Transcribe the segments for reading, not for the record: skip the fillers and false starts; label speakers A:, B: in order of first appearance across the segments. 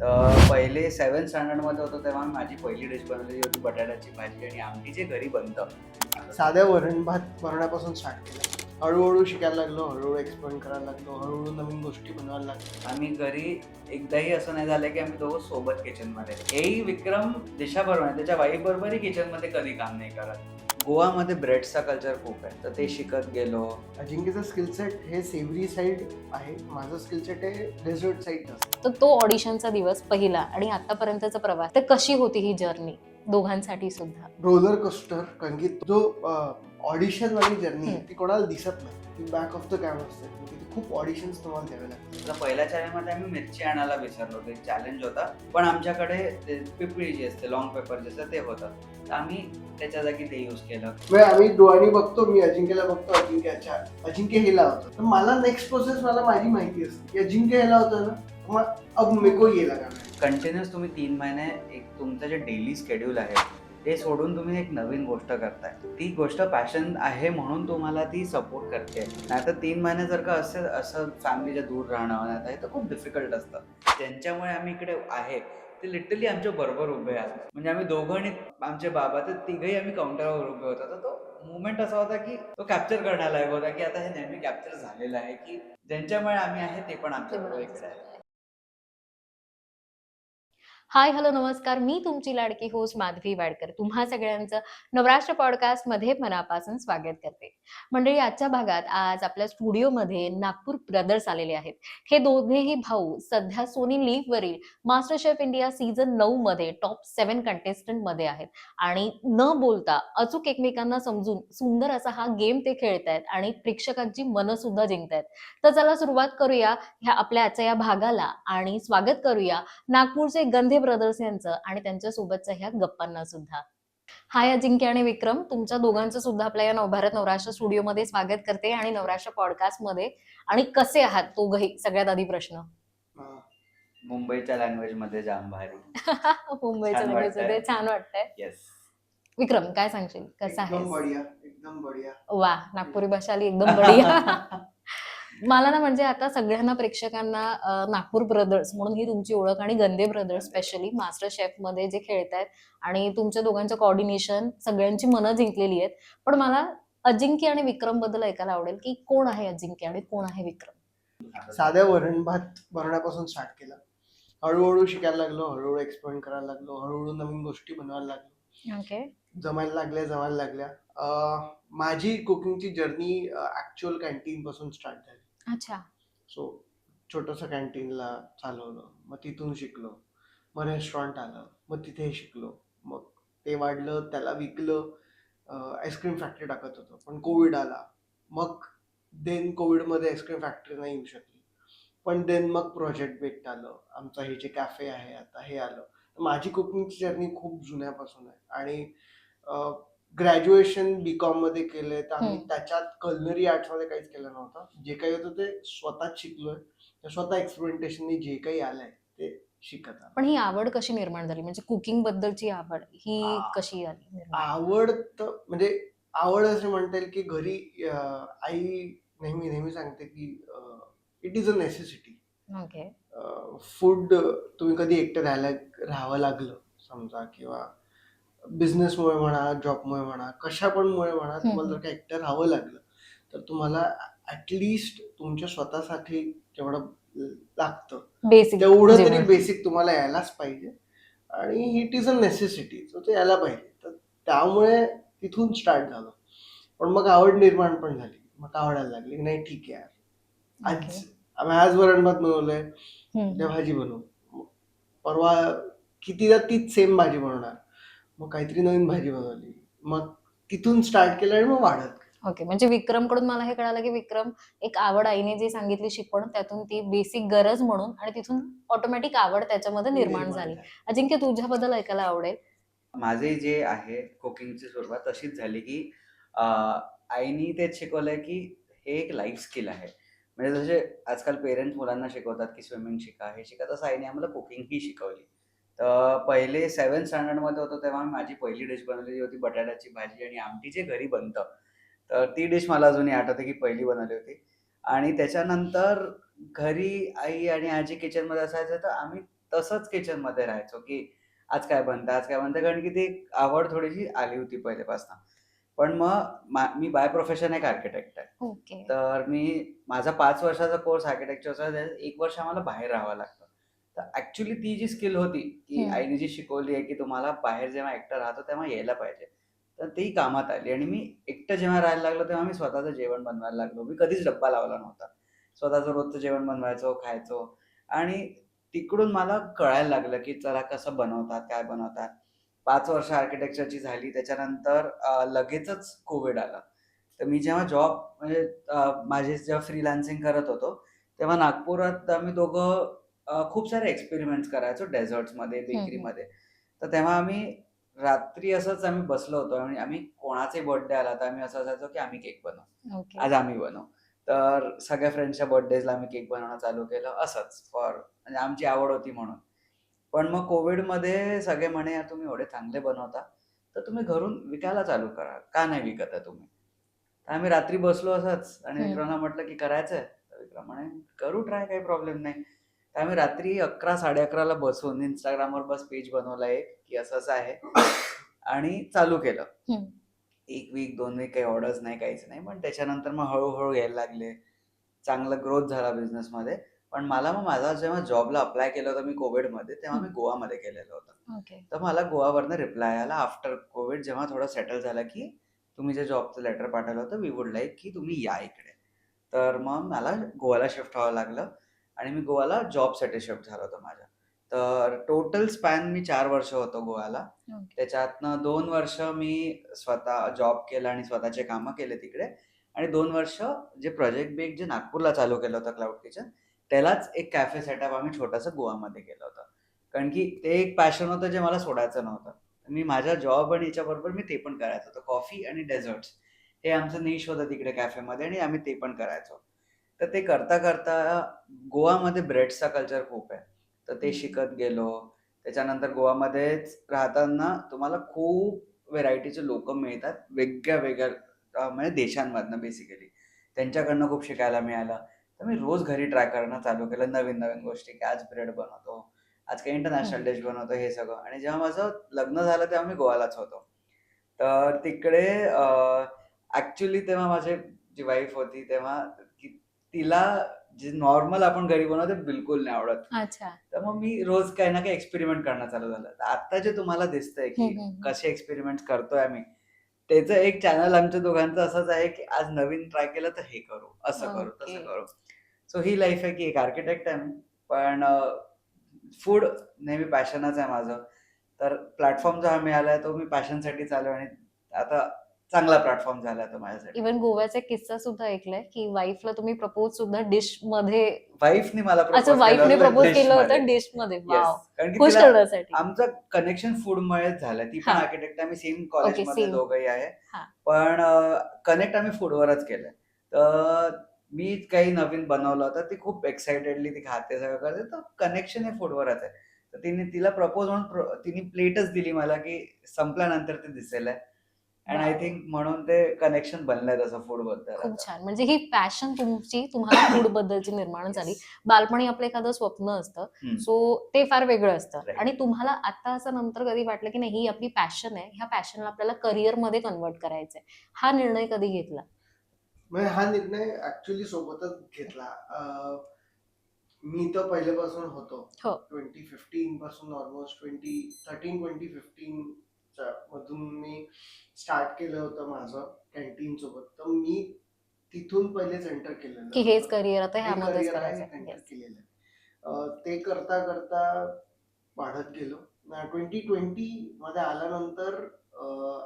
A: तर पहिले 7th स्टँडर्डमध्ये होतो तेव्हा माझी पहिली डिश बनवलेली होती बटाट्याची भाजी आणि आमटी जे घरी बनतं.
B: साध्या वरण भात बनवण्यापासून स्टार्ट केलं. हळूहळू शिकायला लागलो, हळूहळू एक्सपेरिमेंट करायला लागलो, हळूहळू नवीन गोष्टी बनवायला लागलो.
A: आम्ही घरी एकदाही असं नाही झालं की आम्ही दोघं सोबत किचनमध्ये. हेही विक्रम दिशाबरोबर त्याच्या वाईफ बरोबरही किचनमध्ये कधी काम नाही करत. गोवामध्ये ब्रेडचा कल्चर खूप आहे, तर ते शिकत गेलो.
B: अजिंक्यचं स्किल सेट हे सेव्हरी साईड आहे, माझं स्किल सेट हे डेझर्ट साईड असतं.
C: तर तो ऑडिशनचा दिवस पहिला आणि आतापर्यंतचा प्रवास, तर कशी होती ही जर्नी दोघांसाठी सुद्धा?
B: रोलर कोस्टर, कारण की जो ऑडिशन वाली जर्नी आहे ती कोणाला दिसत नाही. ती बॅक ऑफ द कॅमेरा असते, तिथे खूप ऑडिशन्स तुम्हाला द्यावे लागतात.
A: तर पहिल्या चॅलेंजमध्ये आम्ही मिरची आणायला विसरलो होतो, एक चॅलेंज होता. पण आमच्याकडे ते पिपळी जी असते, लॉंग पेपर जसं ते होतं, तर आम्ही त्याच्या जागी ते यूज केलं.
B: म्हणजे आम्ही डोळ्यांनी बघतो, मी अजिंक्यला बघतो, अजिंक्य हे लावतो, तर मला नेक्स्ट प्रोसेस मला माझी माहिती असते की अजिंक्य हे लावतो ना, मग अब मेरे को ये लगाना है.
A: कंटिन्युअस तुम्ही 3 महिने एक तुमचं जे डेली शेड्यूल आहे ते सोडून तुम्ही एक नवीन गोष्ट करताय. ती गोष्ट पॅशन आहे म्हणून तुम्हाला ती सपोर्ट करते. नाहीतर 3 महिने जर का असं फॅमिलीच्या दूर राहणं नाही तर खूप डिफिकल्ट असतं. त्यांच्यामुळे आम्ही इकडे आहे, ते लिटरली आमच्या बरोबर उभे आहेत. म्हणजे आम्ही दोघं आणि आमचे बाबा, तर तिघही आम्ही काउंटरवर उभे होतो. तर तो मुवमेंट असा होता की तो कॅप्चर करण्यालायक होता की आता हे नेहमी कॅप्चर झालेलं आहे की ज्यांच्यामुळे आम्ही आहे ते पण आमच्याबरोबर इकडे आहे.
C: हाय हॅलो नमस्कार, मी तुमची लाडकी होस्ट माधवी वाडकर तुम्हा सगळ्यांचं नवराष्ट्र पॉडकास्ट मध्ये मनापासून स्वागत करते. मंडळी, आजच्या भागात आज आपल्या स्टुडिओमध्ये नागपूर ब्रदर्स आलेले आहेत. हे दोघेही भाऊ सध्या सोनी लिव्ह वरील मास्टर शेफ इंडिया सीझन 9 मध्ये टॉप 7 कंटेस्टंट मध्ये आहेत आणि न बोलता अचूक एकमेकांना समजून सुंदर असा हा गेम ते खेळतायत आणि प्रेक्षकांची मनं सुद्धा जिंकतायत. तर चला सुरुवात करूया ह्या आपल्या आजच्या या भागाला आणि स्वागत करूया नागपूरचे गंधे ब्रदर्स यांचं आणि त्यांच्या सोबतच्या ह्या गप्पांना सुद्धा. हाय अजिंक्य आणि विक्रम, तुमच्या दोघांचं सुद्धा आपल्या या नवभारत नवराष्ट्र स्टुडिओमध्ये स्वागत करते आणि नवराष्ट्र पॉडकास्ट मध्ये. आणि कसे आहात दोघंही? सगळ्यात आधी प्रश्न.
A: मुंबईच्या लँग्वेज मध्ये जाम भारी.
C: मुंबईच्या
A: छान
C: लँग्वेज मध्ये
A: वाटतंय.
C: छान वाटतंय.
A: येस.
C: विक्रम, काय सांगशील, कसा
B: एकदम
C: आहेस?
B: बढिया, एकदम बढिया.
C: वा, नागपुरी भाषा आली एकदम बढिया. मला ना म्हणजे आता सगळ्यांना प्रेक्षकांना नागपूर ब्रदर्स म्हणून ही तुमची ओळख आणि गंदे ब्रदर्स स्पेशली मास्टर शेफ मध्ये जे खेळतायत आणि तुमच्या दोघांचं कोऑर्डिनेशन सगळ्यांची मनं जिंकलेली आहेत. पण मला अजिंक्य आणि विक्रम बद्दल ऐकायला आवडेल की कोण आहे अजिंक्य आणि कोण आहे विक्रम?
B: साध्या वरण भात बनवण्यापासून स्टार्ट केलं. हळूहळू शिकायला लागलो, हळूहळू एक्सपेरिमेंट करायला लागलो, हळूहळू नवीन गोष्टी बनवायला लागलो.
C: ओके.
B: जमायला लागल्या. माझी कुकिंगची जर्नी ऍक्च्युअल कॅन्टीन पासून स्टार्ट झाली.
C: अच्छा.
B: सो छोटंसं कॅन्टीनला चालवलं, मग तिथून शिकलो, मग रेस्टॉरंट आलं, मग तिथे शिकलो, मग ते वाढलं, त्याला विकलं. आईस्क्रीम फॅक्टरी टाकत होतो, पण कोविड आला. मग कोविडमध्ये आईस्क्रीम फॅक्टरी नाही येऊ शकली, पण मग प्रोजेक्ट बेक्ट आलं, आमचं हे जे कॅफे आहे आता हे आलं. माझी कुकिंगची जर्नी खूप जुन्यापासून आहे आणि ग्रॅज्युएशन बीकॉम मध्ये केलंय, तर आम्ही त्याच्यात कल्नरी आर्ट्समध्ये काहीच केलं नव्हतं. जे काही होतं ते स्वतःच शिकलोय, स्वतः एक्सपेरिमेंटेशननी जे काही आलंय ते शिकत आलो.
C: पण ही आवड कशी निर्माण झाली, म्हणजे कुकिंग बद्दलची आवड ही कशी आली निर्माण?
B: आवड तर म्हणजे आवड असं म्हणता येईल की घरी आई नेहमी सांगते की it is a necessity.
C: Okay.
B: Food तुम्ही कधी एकटं राहावं लागलं समजा, किंवा बिझनेसमुळे म्हणा, जॉबमुळे म्हणा, कशा पण मुळे म्हणा, तुम्हाला जर का एकटं राहावं लागलं तर तुम्हाला ऍटलिस्ट तुमच्या स्वतःसाठी जेवढं लागतं
C: बेसिक
B: तेवढं तरी बेसिक तुम्हाला यायलाच पाहिजे आणि it is a necessity, so ते यायला पाहिजे. तर त्यामुळे तिथून स्टार्ट झालं. पण मग आवड निर्माण पण झाली, मग आवडायला लागली. नाही ठीक आहे यार, आज वरण भात बनवलंय, उद्या भाजी बनवू, परवा कितीदा तीच सेम भाजी बनवणार, मग काहीतरी नवीन भाजी बनवली, मग तिथून स्टार्ट केलं आणि मग वाढत.
C: ओके. म्हणजे विक्रम कडून मला हे कळालं की विक्रम एक आवड आईने जी सांगितली शिकवण, त्यातून ती बेसिक गरज म्हणून आणि तिथून ऑटोमॅटिक आवड त्याच्यामध्ये निर्माण झाली. अजिंक्य, तुझ्याबद्दल ऐकायला आवडेल.
A: माझे जे आहे कुकिंगची सुरुवात तशीच झाली की आईनी तेच शिकवलंय की हे एक लाईफ स्किल आहे. म्हणजे जसे आजकाल पेरेंट्स मुलांना शिकवतात की स्विमिंग शिका, हे शिका, तसं आईने आम्हाला कुकिंग ही शिकवली. तर पहिले 7th स्टँडर्डमध्ये होतो तेव्हा माझी पहिली डिश बनवलेली होती बटाट्याची भाजी आणि आमटी जे घरी बनतं. तर ती डिश मला अजूनही आठवते की पहिली बनवली होती. आणि त्याच्यानंतर घरी आई आणि आजी किचनमध्ये असायचं, तर आम्ही तसंच किचनमध्ये राहायचो, की आज काय बनतं, आज काय बनतं, कारण की ती एक आवड थोडीशी आली होती पहिल्यापासून. पण मग मी बाय प्रोफेशन एक आर्किटेक्ट आहे.
C: ओके.
A: तर माझा 5 वर्षाचा कोर्स आर्किटेक्चरचा, त्याच्यात 1 वर्ष आम्हाला बाहेर राहावं लागतं. तर ॲक्चुअली ती जी स्किल होती, की
C: हं.
A: आईने जी शिकवली आहे, की तुम्हाला बाहेर जेव्हा एकटं राहतो तेव्हा यायला पाहिजे. तर ती कामात आली आणि मी एकटं जेव्हा राहायला लागलो, तेव्हा मी स्वतःचं जेवण बनवायला लागलो. मी कधीच डब्बा लावला नव्हता. स्वतःचं रोजचं जेवण बनवायचो, खायचो आणि तिकडून मला कळायला लागलं, की चला कसं बनवतात, काय बनवतात. 5 वर्ष आर्किटेक्चरची झाली. त्याच्यानंतर लगेचच कोव्हिड आला. तर मी जेव्हा जॉब म्हणजे माझे जेव्हा फ्रीलान्सिंग करत होतो, तेव्हा नागपुरात आम्ही दोघं खूप सारे एक्सपेरिमेंट्स करायचो डेझर्ट्समध्ये,
C: हं, हं.
A: बेकरीमध्ये. तर तेव्हा आम्ही रात्री असंच आम्ही बसलो होतो आणि आम्ही कोणाचाही बर्थडे आला, तर आम्ही असं असायचो, की आम्ही केक बनवू.
C: ओके.
A: आज आम्ही बनवू. तर सगळ्या फ्रेंड्सच्या बर्थडेजला आम्ही केक बनवणं चालू केलं असंच म्हणजे आमची आवड होती म्हणून. पण मग कोव्हिडमध्ये सगळे म्हणे, "यार तुम्ही एवढे चांगले बनवता, तर तुम्ही घरून विकायला चालू करा. का नाही विकत आहे तुम्ही?" तर आम्ही रात्री बसलो असंच आणि
C: हं.
A: विक्रमला म्हटलं, की "करायचंय?" तर विक्रम म्हणे, "करू ट्राय, काही प्रॉब्लेम नाही." तर आम्ही रात्री 11, 11:30 ला बसून Instagramवर बस पेज बनवला एक, की असं-असं आहे आणि चालू केलं.
C: हं.
A: 1 वीक, 2 वीक काही ऑर्डर्स नाही, काहीच नाही. पण त्याच्यानंतर मग हळू यायला लागले. चांगला ग्रोथ झाला बिझनेसमध्ये. पण मग माझा जेव्हा जॉबला अप्लाय केलं होतं मी कोव्हिडमध्ये, तेव्हा मी
C: हं.
A: गोवामध्ये केलेलं होतं.
C: ओके.
A: तर मला गोवावरनं रिप्लाय आला आफ्टर कोव्हिड, जेव्हा थोडं सेटल झालं, की तुम्ही जे जॉबचं लेटर पाठवलं होतं, वी वुड लाईक की तुम्ही या इकडे. तर मग मला गोवाला शिफ्ट व्हावं लागलं आणि मी गोवाला जॉबसाठी शिफ्ट झालो होतो माझ्या. तर टोटल स्पॅन मी 4 वर्ष होतो गोव्याला.
C: ओके.
A: त्याच्यातनं 2 वर्ष मी स्वतः जॉब केला आणि स्वतःचे कामं केले तिकडे आणि 2 वर्ष जे प्रोजेक्ट बेस जे नागपूरला चालू केलं होतं क्लाउड किचन, त्यालाच एक कॅफे सेटअप आम्ही छोटंसं गोवामध्ये केलं होतं. कारण की ते एक पॅशन होतं जे मला सोडायचं नव्हतं. मी माझा जॉब आणि याच्याबरोबर मी ते पण करायचं होतं. कॉफी आणि डेझर्ट्स हे आमचं निश होतं तिकडे कॅफेमध्ये आणि आम्ही ते पण करायचो. तर ते करता गोवामध्ये ब्रेड्सचा कल्चर खूप आहे. तर ते
C: हं.
A: शिकत गेलो. त्याच्यानंतर गोवामध्येच राहताना तुम्हाला खूप व्हेरायटीचे लोकं मिळतात. वेगळ्या-वेगळ्या म्हणजे देशांमधनं बेसिकली. त्यांच्याकडनं खूप शिकायला मिळालं. तर मी रोज घरी ट्राय करणं चालू केलं नवीन-नवीन गोष्टी, की आज ब्रेड बनवतो, आज काही
C: हं.
A: इंटरनॅशनल डिश बनवतो हे सगळं. आणि जेव्हा माझं लग्न झालं तेव्हा मी गोवालाच होतो. तर तिकडे तेव्हा माझी जी वाईफ होती तेव्हा की तिला जे नॉर्मल आपण घरी बनवतो ते बिलकुल नाही आवडत.
C: अच्छा.
A: तर मग मी रोज काही ना काही एक्सपेरिमेंट करणं चालू झालं. तर आता जे तुम्हाला दिसतंय,
C: हं,
A: की
C: हं, हं.
A: कसे एक्सपेरिमेंट्स करतोय आम्ही, त्याचं एक चॅनल आमच्या दोघांचं असंच आहे, की आज नवीन ट्राय केलं तर हे करू, असं करू,
C: ओके.
A: तसं करू. सो ही लाईफ आहे, की एक आर्किटेक्ट आहे मी. पण फूड नेहमी पॅशनच आहे माझं. तर प्लॅटफॉर्म जो हा मिळालाय तो मी पॅशनसाठी चालू आणि आता चांगला प्लॅटफॉर्म झालाय तो माझ्यासाठी.
C: इव्हन गोव्याचा एक किस्सा सुद्धा ऐकलाय, की वाईफला तुम्ही प्रपोज सुद्धा डिशमध्ये
A: वाईफने मला
C: अच्छा,
A: प्रपोज केलं
C: वाईफने
A: होतं
C: प्रपोज केलं
A: डिशमध्ये.
C: होतं डिशमध्ये.
A: येस.
C: वॉव!
A: कारण की
C: खुश
A: तिला
C: करण्यासाठी.
A: आमचं कनेक्शन फूडमुळेच झालं. ती पण
C: हां.
A: आर्किटेक्ट आहे. आम्ही सेम
C: ओके.
A: कॉलेजमधले
C: सेम.
A: दोघंही आहे.
C: हां.
A: पण कनेक्ट आम्ही फूडवरच केलंय. तर मी काही नवीन बनवलं तर ती खूप एक्साइटेडली ती खाते, सगळं करते. तर कनेक्शन हे फूडवरच आहे. तर तिला प्रपोज म्हणून तिने प्लेटच दिली मला, की संपल्यानंतर ते दिसेल आहे. And I
C: wow!
A: थिंक म्हणून ते कनेक्शन बनलंय तसं फूडबद्दल
C: खूप
A: आता.
C: छान. म्हणजे ही पॅशन तुमची तुम्हाला फूडबद्दलची निर्माण झाली.
A: येस.
C: बालपणी आपलं एखादं स्वप्न असतं.
A: हं.
C: सो ते फार वेगळं असतं
A: राइट.
C: आणि तुम्हाला आता असं नंतर कधी वाटलं, की नाही ही आपली पॅशन आहे. ह्या पॅशनला आपल्याला करिअरमध्ये कन्व्हर्ट करायचंय. हा निर्णय कधी घेतला?
B: म्हणजे हा निर्णय ऍक्च्युली सोबतच घेतला. मी तर पहिल्यापासून होतो.
C: हो.
B: 2015 पासून ऑलमोस्ट 2013-2015 च्या मधून मी स्टार्ट केलं होतं माझं कॅन्टीन सोबत. तर मी तिथून पहिलेच एंटर केलेलं
C: की हेच
B: होतं.
C: करिअर आता
B: हे
C: ह्यामध्येच
B: करिअर आहे,
C: करायचंय.
B: Enter
C: yes.
B: केलेलं आहे. ते करता वाढत गेलो. 2020 मध्ये आल्यानंतर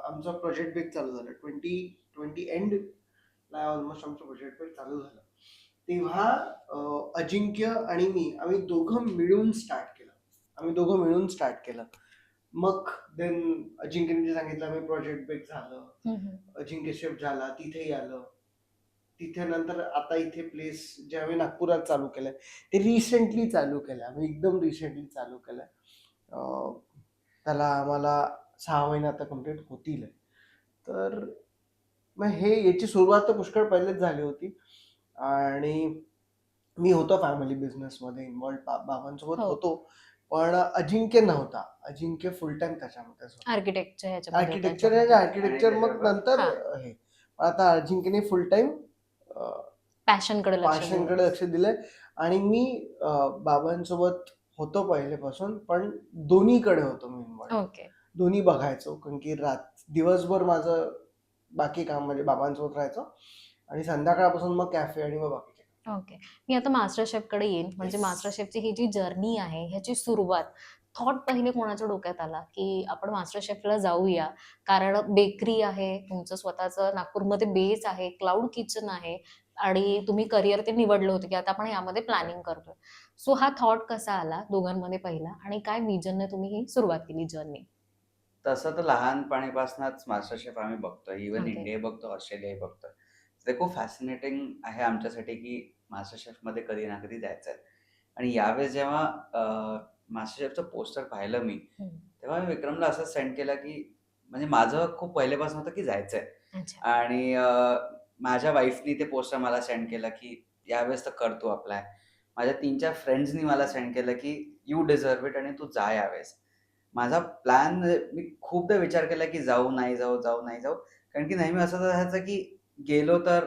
B: आमचा प्रोजेक्ट बेस चालू झाला. 2020 एंडला ऑलमोस्ट आमचं प्रोजेक्ट बेस चालू झालं. तेव्हा अजिंक्य आणि मी आम्ही दोघं मिळून स्टार्ट केलं. मग देन अजिंक्यने सांगितलं आम्ही प्रोजेक्ट बेस झालं.
C: हं, हं.
B: अजिंक्य शिफ्ट झाला, तिथेही आलं. तिथे नंतर आता इथे प्लेस जे आम्ही नागपुरात चालू केलंय ते रिसेंटली चालू केलंय. आम्ही एकदम रिसेंटली चालू केलंय. त्याला आम्हाला 6 महिने आता कंप्लीट होतील. तर मग याची सुरुवात तर पुष्कळ पहिलेच झाली होती आणि मी होतो फॅमिली बिझनेसमध्ये इन्व्हॉल्ड. बाबांसोबत
C: हो.
B: होतो. पण अजिंक्य नव्हता. अजिंक्य फुल टाइम त्याच्यामध्ये होता.
C: आर्किटेक्टच्या ह्याच्यामध्ये होता
B: आर्किटेक्चर
C: याच्यामध्ये.
B: आर्किटेक्चर मग
A: त्याच्यावर-
B: नंतर
C: हा.
B: हे पण आता अजिंक्यने फुल टाइम
C: पॅशनकडे लक्ष दिलं.
B: पाषाणकडे लक्ष दिलंय. आणि मी बाबांसोबत होतो पहिलेपासून, पण दोन्हीकडे होतो मी इन्व्हॉल्व.
C: ओके.
B: दोन्ही बघायचो, कारण की दिवसभर माझं बाकी काम म्हणजे बाबांसोबत राहायचो आणि संध्याकाळपासून मग कॅफे आणि मग बाकीचे.
C: ओके. मी आता मास्टर शेफकडे येईन. म्हणजे
B: Yes.
C: मास्टर शेफची ही जी जर्नी आहे, ह्याची सुरुवात थॉट पहिले कोणाच्या डोक्यात आला, की आपण मास्टर शेफला जाऊया? कारण बेकरी आहे, तुमचं स्वतःचं नागपूरमध्ये बेस आहे, क्लाउड किचन आहे आणि तुम्ही करिअर ते निवडलं होतं, की आता आपण यामध्ये प्लॅनिंग करतोय. सो हा थॉट कसा आला दोघांमध्ये पहिला आणि काय विजनने तुम्ही ही सुरुवात केली जर्नी?
A: तसं तर लहानपणीपासूनच मास्टर शेफ आम्ही बघतोय. Even
C: okay.
A: इंडिया बघतो, ऑस्ट्रेलियाही बघतोय. ते खूप फॅसिनेटिंग आहे आमच्यासाठी, की मास्टर शेफमध्ये कधी ना कधी जायचं आहे. आणि यावेळेस जेव्हा मास्टर शेफचं पोस्टर पाहिलं मी, तेव्हा मी विक्रमला असंच सेंड केलं, की म्हणजे माझं खूप पहिल्यापासून होतं, की जायचं आहे.
C: अच्छा.
A: आणि माझ्या वाईफनी ते पोस्टर मला सेंड केलं, की यावेळेस तर कर तू अप्लाय. माझ्या 3-4 फ्रेंड्सनी मला सेंड केलं, की यू डिझर्व्ह इट आणि तू जा यावेळेस. माझा प्लॅन मी खूपदा विचार केला, की जाऊ, नाही जाऊ, जाऊ, नाही जाऊ. कारण की नेहमी असं व्हायचं, की गेलो तर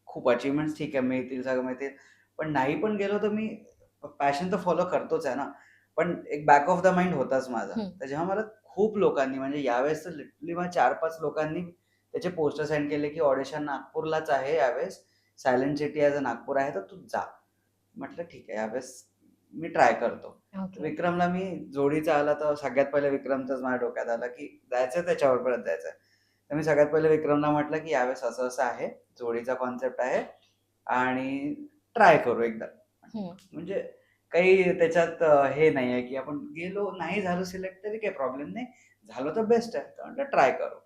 A: खूप अचीव्हमेंट्स ठीक आहे, मिळतील, सगळं मिळतील. पण नाही पण गेलो तर मी पॅशन तर फॉलो करतोच आहे ना. पण एक बॅक ऑफ द माइंड होताच माझा.
C: हं.
A: तर जेव्हा मला खूप लोकांनी म्हणजे यावेळेस तर लिटरली मला 4-5 लोकांनी त्याचे पोस्टर सेंड केले, की ऑडिशन नागपूरलाच आहे यावेळेस. Silent city as a Nagpur आहे, तर तू जा. म्हटलं ठीक आहे, यावेळेस मी ट्राय करतो.
C: ओके.
A: विक्रमला मी जोडीचा आला तर सगळ्यात पहिलं विक्रमचंच माझ्या डोक्यात आलं, की जायचंय त्याच्यावर परत जायचंय. तर मी सगळ्यात पहिलं विक्रमला म्हटलं, की यावेळेस असं-असं आहे, जोडीचा कॉन्सेप्ट आहे आणि ट्राय करू एकदा.
C: हं.
A: म्हणजे काही त्याच्यात हे नाहीये, की आपण गेलो, नाही झालं सिलेक्ट तरी काही प्रॉब्लेम नाही. झालं तर बेस्ट आहे. तर म्हटलं ट्राय करू.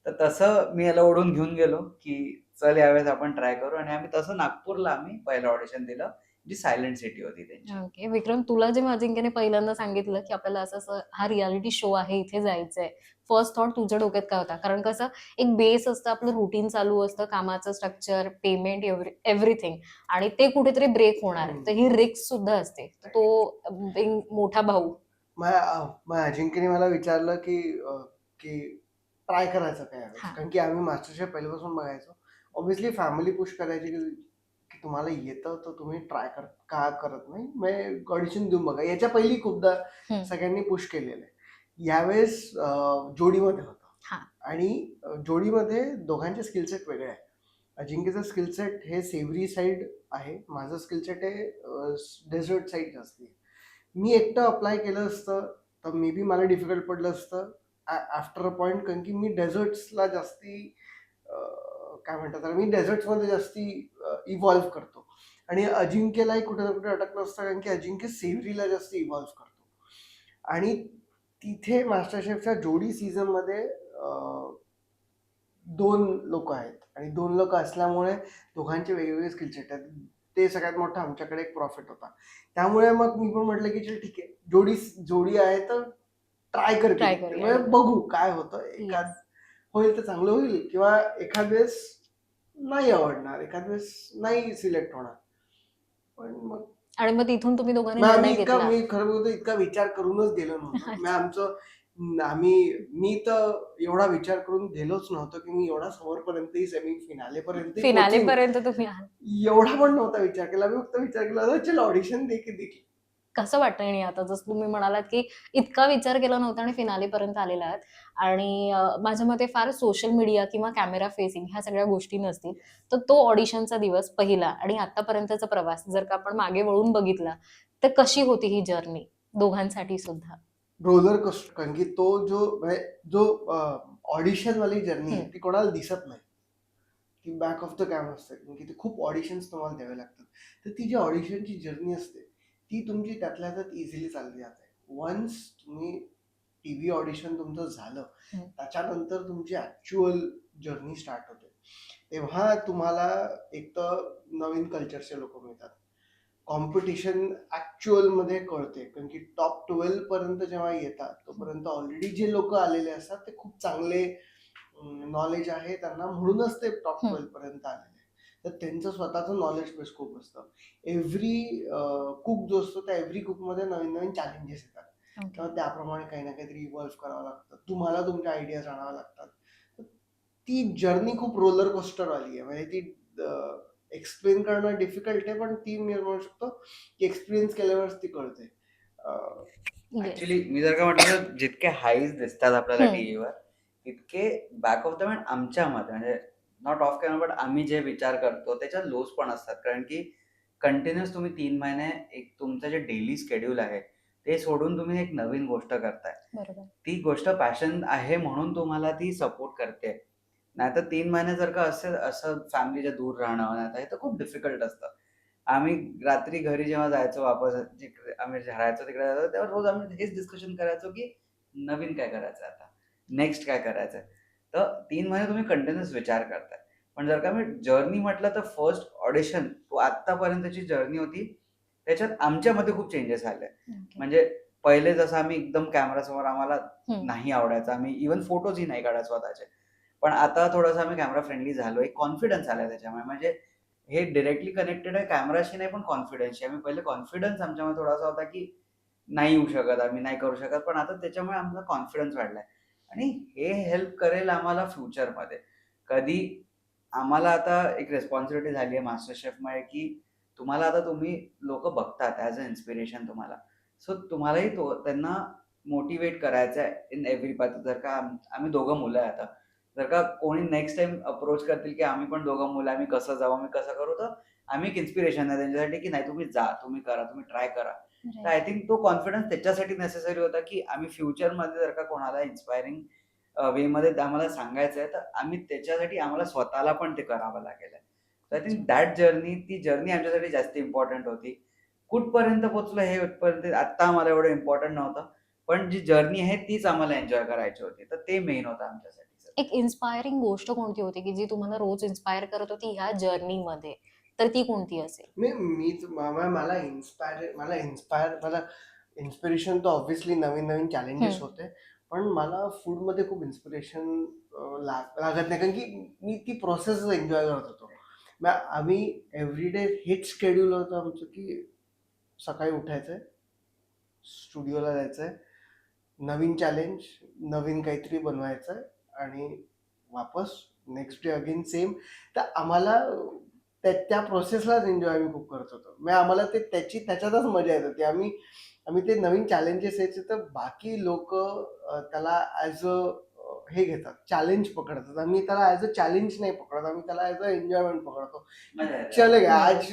A: तर तसं मी याला ओढून घेऊन गेलो, की चल यावेळेस आपण ट्राय करू आणि आम्ही तसं नागपूरला पहिलं ऑडिशन दिलं, जी सायलेंट सिटी होती त्यांची.
C: ओके. विक्रम, तुला जेव्हा अजिंक्यने पहिल्यांदा सांगितलं, की आपल्याला असं-असं हा रिएलिटी शो आहे, इथे जायचंय. फर्स्ट थॉट तुझ्या डोक्यात काय होता? कारण कसं एक बेस असतं, आपलं रुटीन चालू असतं, कामाचं स्ट्रक्चर, पेमेंट एव्हरीथिंग आणि ते कुठेतरी ब्रेक होणार आहे. तर ही रिस्क सुद्धा असते. तो बिंग मोठा भाऊ.
B: मग अजिंक्यने मला विचारलं, की ट्राय करायचं काय यावेळेस?
C: हां.
B: कारण की आम्ही मास्टर शेफ पहिल्यापासून बघायचो. ऑब्व्हियसली फॅमिली पुश करायची, की तुम्हाला येतं तर तुम्ही ट्राय का करत नाही? मग ऑडिशन देऊन बघा. याच्या पहिली खूपदा
C: हं.
B: सगळ्यांनी पुश केलेलं आहे. यावेळेस जोडीमध्ये होतं.
C: हां.
B: आणि जोडीमध्ये दोघांचे स्किल सेट वेगळे आहे. अजिंक्यचं स्किल सेट हे सेव्हरी साईड आहे. माझं स्किल सेट हे डेझर्ट साईड जास्त आहे. मी एकटं अप्लाय केलं असतं तर मे बी मला डिफिकल्ट पडलं असतं आफ्टर अ पॉइंट, कारण की मी डेझर्ट्सला जास्ती काय म्हणतात त्याला, मी डेझर्ट्समध्ये जास्ती इव्हॉल्व्ह करतो. आणि अजिंक्यलाही कुठे ना कुठे अटकलं असतं, कारण की अजिंक्य सेव्हरीला जास्त इव्हॉल्व्ह करतो. आणि तिथे मास्टर शेफच्या जोडी सीझनमध्ये 2 लोक आहेत आणि 2 लोक असल्यामुळे दोघांचे वेगवेगळे स्किल सेट आहेत. ते सगळ्यात मोठा आमच्याकडे एक प्रॉफिट होता. त्यामुळे मग मी पण म्हटलं, की चल ठीक आहे, जोडी आहे तर ट्राय कर
C: ट्राय
B: केली.
C: करूया.
B: म्हणजे बघू काय होतं. एखाद होईल तर चांगलं होईल, किंवा एखाद वेळेस नाही आवडणार, एखाद वेळेस नाही सिलेक्ट होणार. पण मग
C: आणि मग तिथून तुम्ही दोघांनी
B: मग
C: निर्णय घेतला.
B: मी खरं बोलतो इतका विचार करूनच गेलो नव्हतो.
C: अच्छा.
B: मी तर एवढा विचार करून गेलोच नव्हतो, की मी एवढा समोरपर्यंतही सेमी फिनाले
C: फिनाले पर्यंत तुम्ही आहात.
B: एवढा पण नव्हता विचार केला. मी फक्त विचार केला, चल ऑडिशन दे की दे.
C: कसं वाटतंय आणि आता जसं तुम्ही म्हणालात, की इतका विचार केला नव्हता आणि फिनाले पर्यंत आलेला आहात आणि माझ्या मते फार सोशल मीडिया किंवा कॅमेरा फेसिंग ह्या सगळ्या गोष्टी नसतील. तर तो ऑडिशनचा दिवस पहिला आणि आतापर्यंतचा प्रवास जर का आपण मागे वळून बघितला, तर कशी होती ही जर्नी दोघांसाठी सुद्धा?
B: रोलर कोस्टर, कारण की तो जो ऑडिशन वाली जर्नी आहे
C: हम्म.
B: ती कोणाला दिसत नाही. ती बॅक ऑफ द कॅम असते, कारण की ते खूप ऑडिशन्स तुम्हाला द्यावे लागतात. तर ती जी ऑडिशनची जर्नी असते ती तुमची त्यातल्या त्यात इझिली चालली जाते. वन्स तुम्ही टीव्ही ऑडिशन तुमचं झालं,
C: हम्म.
B: त्याच्यानंतर तुमची ऍक्च्युअल जर्नी स्टार्ट होते. तेव्हा तुम्हाला एक तर नवीन कल्चरचे लोक मिळतात, कॉम्पिटिशन ऍक्च्युअल मध्ये कळते, कारण की टॉप 12 पर्यंत जेव्हा येतात तोपर्यंत ऑलरेडी जे लोक आलेले असतात ते खूप चांगले नॉलेज आहे त्यांना, म्हणूनच ते टॉप
C: हम्म.
B: 12 पर्यंत आलेले. तर त्यांचं स्वतःचं नॉलेज बेस खूप असतं. एव्हरी कुक जो असतो त्या एव्हरी कुकमध्ये नवीन नवीन चॅलेंजेस येतात.
C: ओके.
B: तर त्याप्रमाणे काही ना काहीतरी इव्हॉल्व्ह करावं लागतं. तुम्हाला तुमच्या आयडियाज आणाव्या लागतात. तर ती जर्नी खूप रोलर कोस्टरवाली आहे. म्हणजे ती एक्सप्लेन करणं डिफिकल्ट आहे, पण ती मी म्हणू शकतो की एक्सपिरियन्स केल्यावरच ती कळते. अं,
C: येस.
A: ऍक्च्युली मी जर का म्हटलं तर जितके हाईज दिसतात आपल्याला
C: हम्म.
A: टीव्हीवर तितके बॅक ऑफ द माइंड आमच्यामध्ये म्हणजे नॉट ऑफ कॅमेरा बट आम्ही जे विचार करतो त्याच्यात लोज पण असतात. कारण की कंटिन्युअस तुम्ही 3 महिने एक तुमचं जे डेली शेड्यूल आहे ते सोडून तुम्ही एक नवीन गोष्ट करताय.
C: बरोबर.
A: ती गोष्ट पॅशन आहे म्हणून तुम्हाला ती सपोर्ट करते. नाहीतर 3 महिने जर का असेल असं फॅमिलीच्या दूर राहणं नाहीतर हे तर खूप डिफिकल्ट असतं. आम्ही रात्री घरी जेव्हा जायचो वापस जिकडे आम्ही राहायचो तिकडे जायचो तेव्हा रोज आम्ही हेच डिस्कशन करायचो की नवीन काय करायचं आता, नेक्स्ट काय करायचंय. तर 3 महिने तुम्ही कंटिन्युअस विचार करताय. पण जर का मी जर्नी म्हटलं तर फर्स्ट ऑडिशन तो आत्तापर्यंतची जर्नी होती त्याच्यात आमच्यामध्ये खूप चेंजेस आले.
C: ओके.
A: म्हणजे पहिले जसं आम्ही एकदम कॅमेरासमोर आम्हाला
C: हम्म.
A: नाही आवडायचं, आम्ही इव्हन फोटोजही नाही काढत स्वतःचे. पण आता थोडंसं आम्ही कॅमेरा फ्रेंडली झालो, एक कॉन्फिडन्स आलाय त्याच्यामुळे. म्हणजे हे डायरेक्टली कनेक्टेड आहे कॅमेराशी नाही पण कॉन्फिडन्सशी. आम्ही पहिले कॉन्फिडन्स आमच्यामध्ये थोडासा होता की नाही येऊ शकत, आम्ही नाही करू शकत. पण आता त्याच्यामुळे आमचा कॉन्फिडन्स वाढलाय आणि हे हेल्प करेल आम्हाला फ्युचरमध्ये. कधी आम्हाला आता एक रिस्पॉन्सिबिलिटी झाली आहे मास्टर शेफमुळे की तुम्हाला आता तुम्ही लोकं बघतात ॲज अ इन्स्पिरेशन तुम्हाला. सो तुम्हालाही त्यांना मोटिव्हेट करायचं आहे इन एव्हरी पाथ. जर का आम्ही दोघं मुलं आहे आता. जर का कोणी नेक्स्ट टाइम अप्रोच करतील की आम्ही पण दोघं मुलं आम्ही कसं जाऊ, आम्ही कसं करू, तर आम्ही एक इन्स्पिरेशन आहे त्यांच्यासाठी की नाही तुम्ही जा, तुम्ही करा, तुम्ही ट्राय करा. तर आय थिंक तो कॉन्फिडन्स त्याच्यासाठी नेसेसरी होता की आम्ही फ्युचरमध्ये जर का कोणाला इन्स्पायरिंग वेमध्ये आम्हाला सांगायचं आहे, तर आम्ही त्याच्यासाठी आम्हाला स्वतःला पण ते करावं लागेल आहे. So I think that journey ती जर्नी आमच्यासाठी जास्त इम्पॉर्टंट होती. कुठपर्यंत पोहोचलो हे इथपर्यंत आत्ता आम्हाला एवढं इम्पॉर्टंट नव्हतं. पण जी जर्नी आहे तीच आम्हाला एन्जॉय करायची होती. तर ते मेन होतं आमच्यासाठी सर.
C: एक इन्स्पायरिंग गोष्ट कोणती होती की जी तुम्हाला रोज इन्स्पायर करत होती ह्या जर्नीमध्ये? तर ती कोणती असेल?
B: मला इन्स्पिरेशन तर ऑब्व्हियसली नवीन नवीन चॅलेंजेस
C: हम्म.
B: होते. पण मला फूडमध्ये खूप इन्स्पिरेशन लागत नाही, कारण की मी ती प्रोसेस एन्जॉय करत होतो. आम्ही एव्हरीडे हेच शेड्यूल होतं आमचं की सकाळी उठायचंय, स्टुडिओला जायचंय, नवीन चॅलेंज, नवीन काहीतरी बनवायचंय आणि वापस नेक्स्ट डे अगेन सेम. तर आम्हाला त्या प्रोसेसलाच एन्जॉय आम्ही खूप करत होतो. म्हणजे आम्हाला ते त्याच्यातच मजा येत होती. आम्ही आम्ही ते नवीन चॅलेंजेस यायचे तर बाकी लोक त्याला ॲज अ हे घेतात, चॅलेंज पकडतात. आम्ही त्याला ॲज अ चॅलेंज नाही पकडत, आम्ही त्याला ॲज अ एन्जॉयमेंट पकडतो.
A: मजा येते.
B: चलेगा
C: हम्म.
B: आज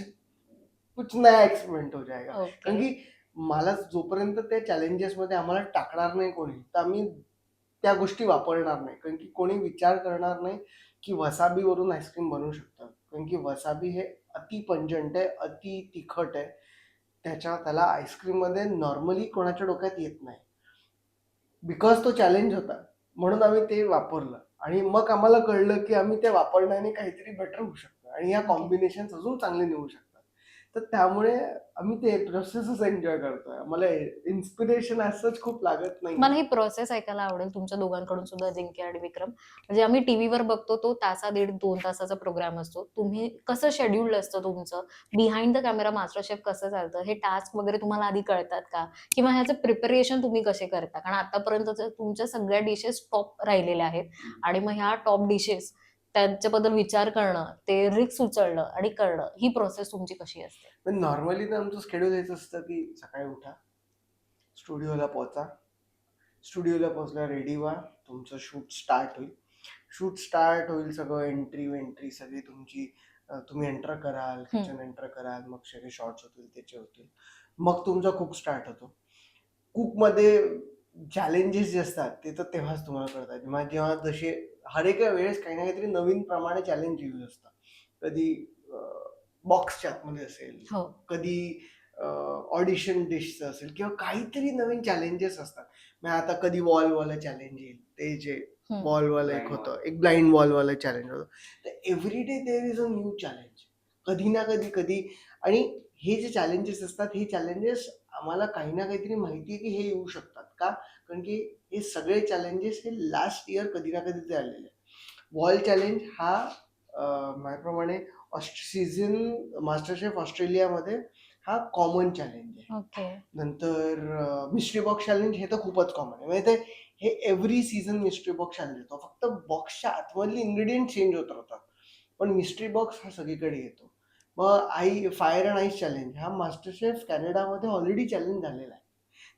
B: कुछ नया एक्सपेरिमेंट हो जाएगा.
C: ओके.
B: कारण की मला जोपर्यंत त्या चॅलेंजेसमध्ये आम्हाला टाकणार नाही कोणी, तर आम्ही त्या गोष्टी वापरणार नाही. कारण की कोणी विचार करणार नाही की वसाबीवरून आईस्क्रीम बनवू शकतं. कारण की वसाबी हे अति पंजंट आहे, अति तिखट आहे. त्याला आईस्क्रीममध्ये नॉर्मली कोणाच्या डोक्यात येत नाही. बिकॉज तो चॅलेंज होता. म्हणून आम्ही ते वापरलं आणि मग आम्हाला कळलं की आम्ही ते वापरण्याने काहीतरी बेटर होऊ शकतं आणि या
C: ओके.
B: कॉम्बिनेशन्स अजून चांगले निघू शकतात. तर त्यामुळे आम्ही ते प्रोसेसच एन्जॉय करतोय. मला इन्स्पिरेशन असंच खूप लागत नाही.
C: मला ही प्रोसेस ऐकायला आवडेल तुमच्या दोघांकडून सुद्धा, अजिंक्य आणि विक्रम. म्हणजे आम्ही टीव्हीवर बघतो तो तासा दीड 2 तासाचा प्रोग्राम असतो. तुम्ही कसं शेड्यूल्ड असतं तुमचं? Behind the camera master chef कसं चालतं? हे टास्क वगैरे तुम्हाला आधी कळतात का? किंवा ह्याचं प्रिपरेशन तुम्ही कसे करता? कारण आतापर्यंतच्या तुमच्या सगळ्या डिशेस टॉप राहिलेल्या आहेत आणि मग ह्या टॉप डिशेस त्यांच्याबद्दल विचार करणं, ते रिस्क उचलणं आणि करणं, ही प्रोसेस तुमची कशी असते?
B: पण नॉर्मली तर आमचं शेड्यूल हेच असतं की सकाळी उठा, स्टुडिओला पोहोचा, स्टुडिओला पोहोचल्यावर रेडी व्हा, तुमचं शूट स्टार्ट होईल. शूट स्टार्ट होईल, सगळं एंट्री वेंट्री सगळी तुमची तुम्ही एंटर कराल, किचन एंटर कराल, मग सगळे शॉर्ट्स होतील, त्याचे होतील. मग तुमचा कुक स्टार्ट होतो. कुकमध्ये चॅलेंजेस जे असतात ते तर तेव्हाच तुम्हाला कळतात. मग जेव्हा जसे हर एका वेळेस काही ना काहीतरी नवीन प्रमाणे चॅलेंज येऊ असतं. कधी बॉक्सच्या आतमध्ये असेल,
C: हो.
B: कधी ऑडिशन डिशचं असेल किंवा काहीतरी नवीन चॅलेंजेस असतात. मग आता कधी वॉलवाला चॅलेंज येईल, ते जे वॉलवाला एक
A: Blind
B: होतं,
A: wall.
B: एक ब्लाइंड वॉलवाला चॅलेंज होतं. तर every day there is a new challenge. कधी ना कधी. आणि हे जे चॅलेंजेस असतात, हे चॅलेंजेस आम्हाला काही ना काहीतरी माहिती आहे की हे येऊ शकतात. का? कारण की हे सगळे चॅलेंजेस हे लास्ट इयर कधी ना कधी ते आलेले. वॉल चॅलेंज हा माझ्याप्रमाणे सीझन मास्टर शेफ ऑस्ट्रेलियामध्ये हा कॉमन चॅलेंज आहे.
C: ओके.
B: नंतर मिस्ट्री बॉक्स चॅलेंज हे तर खूपच कॉमन आहे. म्हणजे हे every season mystery box challenge येतो. फक्त बॉक्सच्या आतमधली इन्ग्रेडियंट चेंज होत राहतात. पण मिस्ट्री बॉक्स हा सगळीकडे येतो. मग फायर अँड आईस चॅलेंज हा मास्टर शेफ कॅनडामध्ये ऑलरेडी चॅलेंज झालेला आहे.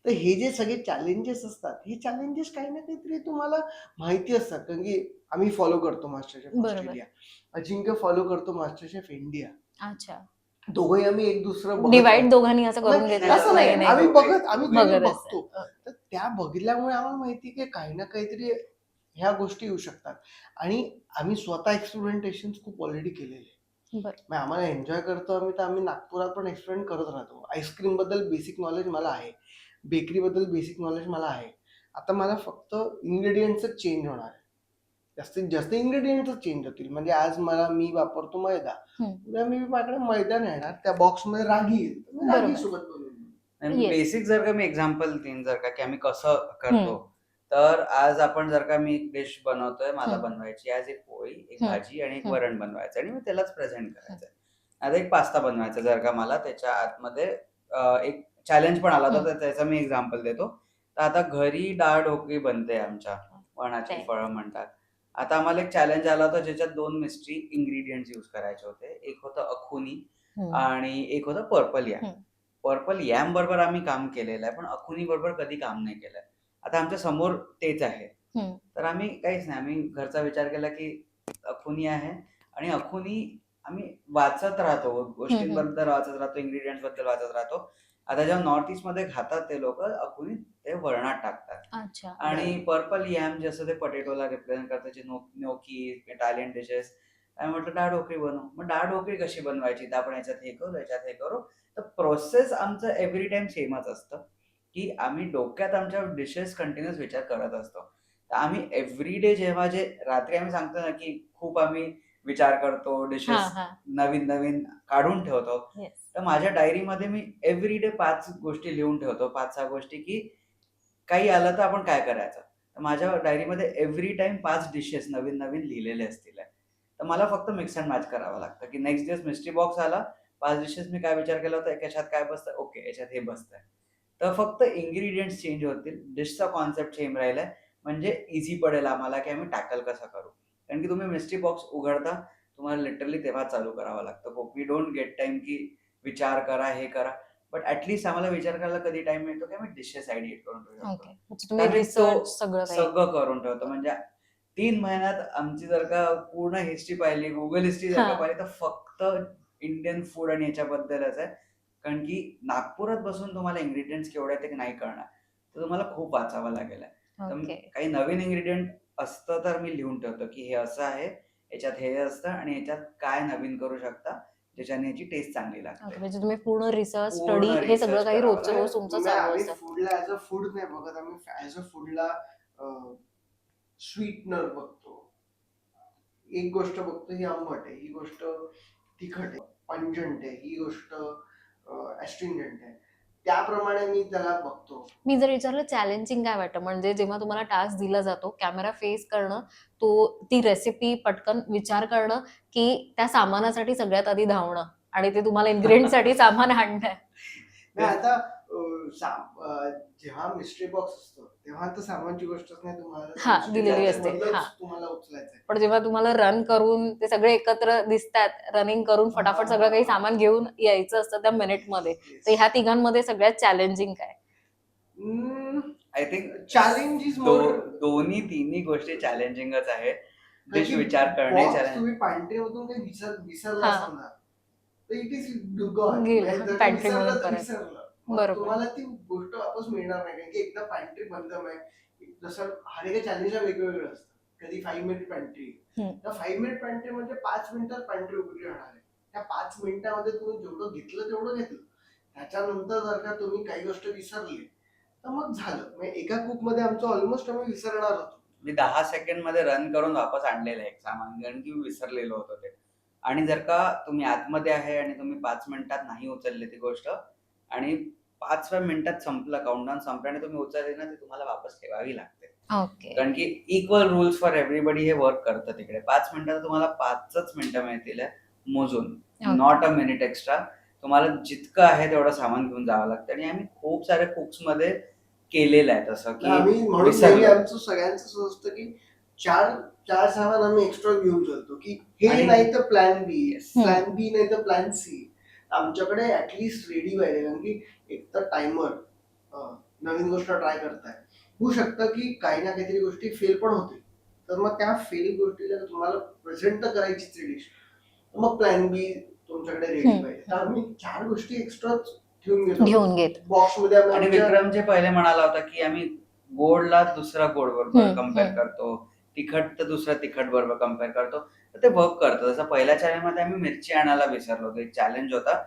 B: तर हे जे सगळे चॅलेंजेस असतात, हे चॅलेंजेस काही ना काहीतरी तुम्हाला माहिती असतात. कारण की आम्ही फॉलो करतो मास्टर शेफ
C: बरोबर.
B: ऑस्ट्रेलिया, अजिंक्य फॉलो करतो मास्टर शेफ इंडिया.
C: अच्छा.
B: दोघंही आम्ही एक दुसरं बघत
C: डिवाइड
B: राहतो.
C: दोघांनी असं करून
B: नाही,
C: घेतलं
B: असं
C: असं
B: नाही.
C: नाही.
B: आम्ही
A: दोघे-
B: आम्ही
A: दोघे
B: दोघे
C: बघत
B: बघतो. तर त्या बघितल्यामुळे आम्हाला माहिती की काही ना काहीतरी ह्या गोष्टी येऊ शकतात. आणि आम्ही स्वतः एक्सपेरिमेंटेशन खूप ऑलरेडी केलेले आहे.
C: बरं.
B: मग आम्हाला एन्जॉय करतो आम्ही, तर आम्ही नागपुरात पण एक्सपेरिमेंट करत राहतो. आईस्क्रीम बद्दल बेसिक नॉलेज मला आहे, बेकरी बद्दल बेसिक नॉलेज मला आहे. आता मला फक्त इन्ग्रेडियंट्सच चेंज होणार आहे. जास्तीत जास्त इन्ग्रेडियंट्सच चेंज होतील. म्हणजे आज मी वापरतो मैदा, उद्या माझ्याकडे मैदा नाही येणार, त्या बॉक्समध्ये रागी येईल, तर मी रागी
C: बरोबर.
B: सोबत बनवून घेईन.
C: Yes.
A: बेसिक जर का मी एक्झाम्पल देईन जर का की आम्ही कसं करतो, तर आज आपण जर का मी एक डिश बनवतोय, मला बनवायची आज एक पोळी, एक भाजी आणि एक वरण बनवायचं आणि मी त्यालाच प्रेझेंट करायचंय. आता एक पास्ता बनवायचा जर का मला, त्याच्या आतमध्ये एक चॅलेंज पण आला होता, तर त्याचं मी एक्झाम्पल देतो. तर आता घरी डाळ ढोकळी बनते आमच्या, वणाची
C: ते.
A: फळं म्हणतात. आता आम्हाला एक चॅलेंज आला होता ज्याच्यात 2 मिस्ट्री इन्ग्रेडियंट्स यूज करायचे होते. एक होतं अखुनी आणि एक होतं पर्पल यॅम. पर्पल यॅम बरोबर आम्ही काम केलेलं आहे, पण अखुनी बरोबर कधी काम नाही केलंय. आता आमच्या समोर तेच आहे. तर आम्ही काहीच नाही, आम्ही घरचा विचार केला की अखुनी आहे आणि अखुनी आम्ही वाचत राहतो, गोष्टींबद्दल वाचत राहतो, इन्ग्रेडियंट्स बद्दल वाचत राहतो. आता जेव्हा नॉर्थ ईस्ट मध्ये खातात ते लोक अखुनी ते वरणात टाकतात.
C: अच्छा.
A: आणि पर्पल यॅम जसं ते पोटॅटोला रिप्रेझेंट करतं, जे न्योकी इटालियन डिशेस. आणि म्हटलं डाळ ढोकळी बनवू. मग डाळ ढोकळी कशी बनवायची, तर आपण याच्यात हे करू, याच्यात हे करू. तर प्रोसेस आमचं एव्हरी टाइम सेमच असतं, की आम्ही डोक्यात आमच्या डिशेस कंटिन्युअस विचार करत असतो. तर आम्ही एव्हरी डे जेव्हा जे रात्री आम्ही सांगतो ना, की खूप आम्ही विचार करतो, डिशेस नवीन नवीन काढून ठेवतो. तर माझ्या डायरीमध्ये मी एव्हरी डे 5 गोष्टी लिहून ठेवतो, 5-6 गोष्टी, की काही आलं तर आपण काय करायचं. तर माझ्या डायरीमध्ये एव्हरी टाइम 5 डिशेस नवीन नवीन लिहिलेले असतील. तर मला फक्त मिक्स अँड मॅच करावं लागतं, की नेक्स्ट दिवस मिस्ट्री बॉक्स आला, 5 डिशेस मी काय विचार केला होता, याच्यात काय बसतं, ओके याच्यात हे बसतंय. तर फक्त इन्ग्रेडियंट्स चेंज होतील, डिशचा कॉन्सेप्ट सेम राहिलाय, म्हणजे इझी पडेल आम्हाला की आम्ही टॅकल कसं करू. कारण की तुम्ही मिस्ट्री बॉक्स उघडता, तुम्हाला लिटरली तेव्हा चालू करावं लागतं. वी डोंट गेट टाइम की विचार करा, हे करा. बट ऍटलीस्ट आम्हाला विचार करायला कधी टाइम मिळतो की आम्ही डिशेस आयडिएट करून ठेवू शकतो.
C: म्हणजे तुम्ही
A: आम्ही
C: रिसर्च सगळं काही.
A: सगळं करून ठेवतो. म्हणजे 3 महिन्यात आमची जर का पूर्ण हिस्ट्री पाहिली, गुगल हिस्ट्री जर का पाहिली, तर फक्त इंडियन फूड आणि याच्याबद्दलच आहे. कारण की नागपुरात बसून तुम्हाला इन्ग्रेडियंट्स केवढे आहेत ते नाही कळणार. तर तुम्हाला खूप वाचावं लागेल. तर काही नवीन इन्ग्रेडियंट असतं तर मी लिहून ठेवतो, की हे असं आहे, याच्यात हे असतं आणि याच्यात काय नवीन करू शकता, ज्याच्याने याची टेस्ट चांगली लागते.
C: म्हणजे तुम्ही पूर्ण रिसर्च
A: पूर्ण
C: स्टडी हे सगळं
A: research
C: काही
A: करावं
C: रोजचं रोज तुमचं चालू
B: आम्ही
C: असतं.
B: फूडला ऍज अ फूड नाही बघत, आम्ही ऍज अ फूडला स्वीटनर बघतो. एक गोष्ट बघतो ही आंबट आहे, ही गोष्ट तिखट आहे, पंजंट आहे, ही गोष्ट ऍस्ट्रिंजंट आहे. त्याप्रमाणे मी त्याला बघतो.
C: मी जर विचारलं चॅलेंजिंग काय वाटतं, म्हणजे जेव्हा तुम्हाला टास्क दिला जातो, कॅमेरा फेस करणं, ती रेसिपी पटकन विचार करणं, की त्या सामानासाठी सगळ्यात आधी धावणं आणि ते तुम्हाला इन्ग्रेडियंटसाठी सामान आणणं.
B: नाही आता जेव्हा मिस्ट्री बॉक्स असतो तेव्हा तर सामानची गोष्टच नाही, तुम्हाला
C: दिलेली असते.
B: तुम्हाला उचलायचं.
C: पण जेव्हा तुम्हाला रन करून ते सगळे एकत्र दिसतात, रनिंग करून फटाफट सगळं काही सामान घेऊन यायचं असतं त्या मिनिटमध्ये, तर ह्या तिघांमध्ये सगळ्यात चॅलेंजिंग काय?
A: I think
B: challenge is more.
A: दोन्ही तिन्ही गोष्टी चॅलेंजिंगच आहे. डिश
B: कारण की
A: विचार करणे
B: box
A: चॅलेंज.
B: तुम्ही पॅन्ट्रीमधून काही विसरला समजा, तर इट इज गॉन.
C: गेलं,
B: जर
C: pantry
B: विसरलं
C: मधून
B: तर
C: परत.
B: विसरलं. मग
C: बरोबर.
B: तुम्हाला ती गोष्ट वापस मिळणार नाही, कारण की एकदा पॅन्ट्री बंद आहे. जसं हर एका चॅलेंजला वेगवेगळं असतं. कधी 5 मिनिट पॅन्ट्री, तर 5 मिनिट पॅन्ट्री म्हणजे 5 मिनिटात पॅन्ट्री उघडी राहणार आहे. त्या 5 मिनिटामध्ये तुम्ही जेवढं घेतलं तेवढं घेतलं. त्याच्यानंतर जर का तुम्ही काही गोष्ट विसरली तर मग झालं. म्हणजे एका कुक मध्ये आमचं ऑलमोस्ट आम्ही विसरणार होतो.
A: मी 10 सेकंड मध्ये रन करून वापस आणलेलं आहे एक सामान, कारण की विसरलेलं होतं ते. आणि जर का तुम्ही आतमध्ये आहे आणि तुम्ही 5 मिनिटात नाही उचलली ती गोष्ट आणि 5व्या मिनिटात संपलं, काउंटडाऊन संपलं आणि तुम्ही उचलली ना, ती तुम्हाला वापस ठेवावी लागते.
C: ओके.
A: कारण की इक्वल रूल्स फॉर एव्हरीबडी हे वर्क करतं तिकडे. 5 मिनिटात तुम्हाला 5च मिनिटं मिळतील. मोजून,
C: okay.
A: Not a minute extra. तुम्हाला जितकं आहे तेवढं सामान घेऊन जावं लागतं आणि आम्ही खूप साऱ्या कुक्समध्ये केलेलं आहे तसं की
B: आम्ही म्हणून नेहमी
A: विसरलो.
B: आमचं सगळ्यांचं असं असतं की चार चार सामान आम्ही एक्स्ट्रा घेऊन चलतो की हे
A: आणि-
B: नाही तर प्लॅन बी,
A: Yes.
B: प्लॅन बी नाही तर प्लॅन सी आमच्याकडे ऍटलिस्ट रेडी पाहिजे. कारण की एक तर टायमर, नवीन गोष्ट ट्राय करताय, होऊ शकतं की काही ना काहीतरी गोष्टी फेल पण होतील. तर मग त्या फेल गोष्टीला तुम्हाला प्रेझेंट तर करायचीच आहे डिश, मग प्लॅन बी तुमच्याकडे रेडी पाहिजे. तर आम्ही 4 गोष्टी एक्स्ट्राच घेऊन
C: घेऊन घेत.
B: बॉक्समध्ये. आम्ही
A: आणि
B: आमच्या
A: विक्रम जे पहिले म्हणाला होता की आम्ही गोडला दुसरा गोड बरोबर
C: हम्म,
A: कम्पेअर
C: हम्म.
A: करतो, तिखट तर दुसरा तिखट बरोबर कम्पेअर करतो, तर ते वर्क करतं. जसं पहिल्या चॅलेंजमध्ये आम्ही मिरची आणायला विसरलो होतो, एक चॅलेंज होता.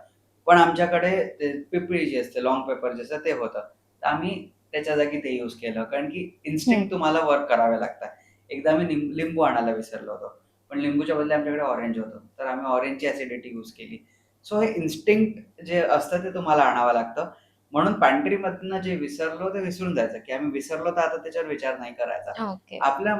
A: पण आमच्याकडे ते पिपळी जी असते, लॉंग पेपर जसं ते होतं, तर आम्ही त्याच्या जागी ते यूज केलं. कारण की इन्स्टिंक्ट तुम्हाला वर्क करावे लागतात. एकदा आम्ही लिंबू आणायला विसरलो होतो, पण लिंबूच्या बदले आमच्याकडे ऑरेंज होतं, तर आम्ही ऑरेंजची ऍसिडिटी यूज केली. सो हे इन्स्टिंक्ट जे असतं ते तुम्हाला आणावं लागतं. म्हणून पॅन्ट्रीमधनं जे विसरलो ते विसरून जायचं, की आम्ही विसरलो तर आता त्याच्यावर विचार नाही करायचा.
C: ओके.
A: आपल्या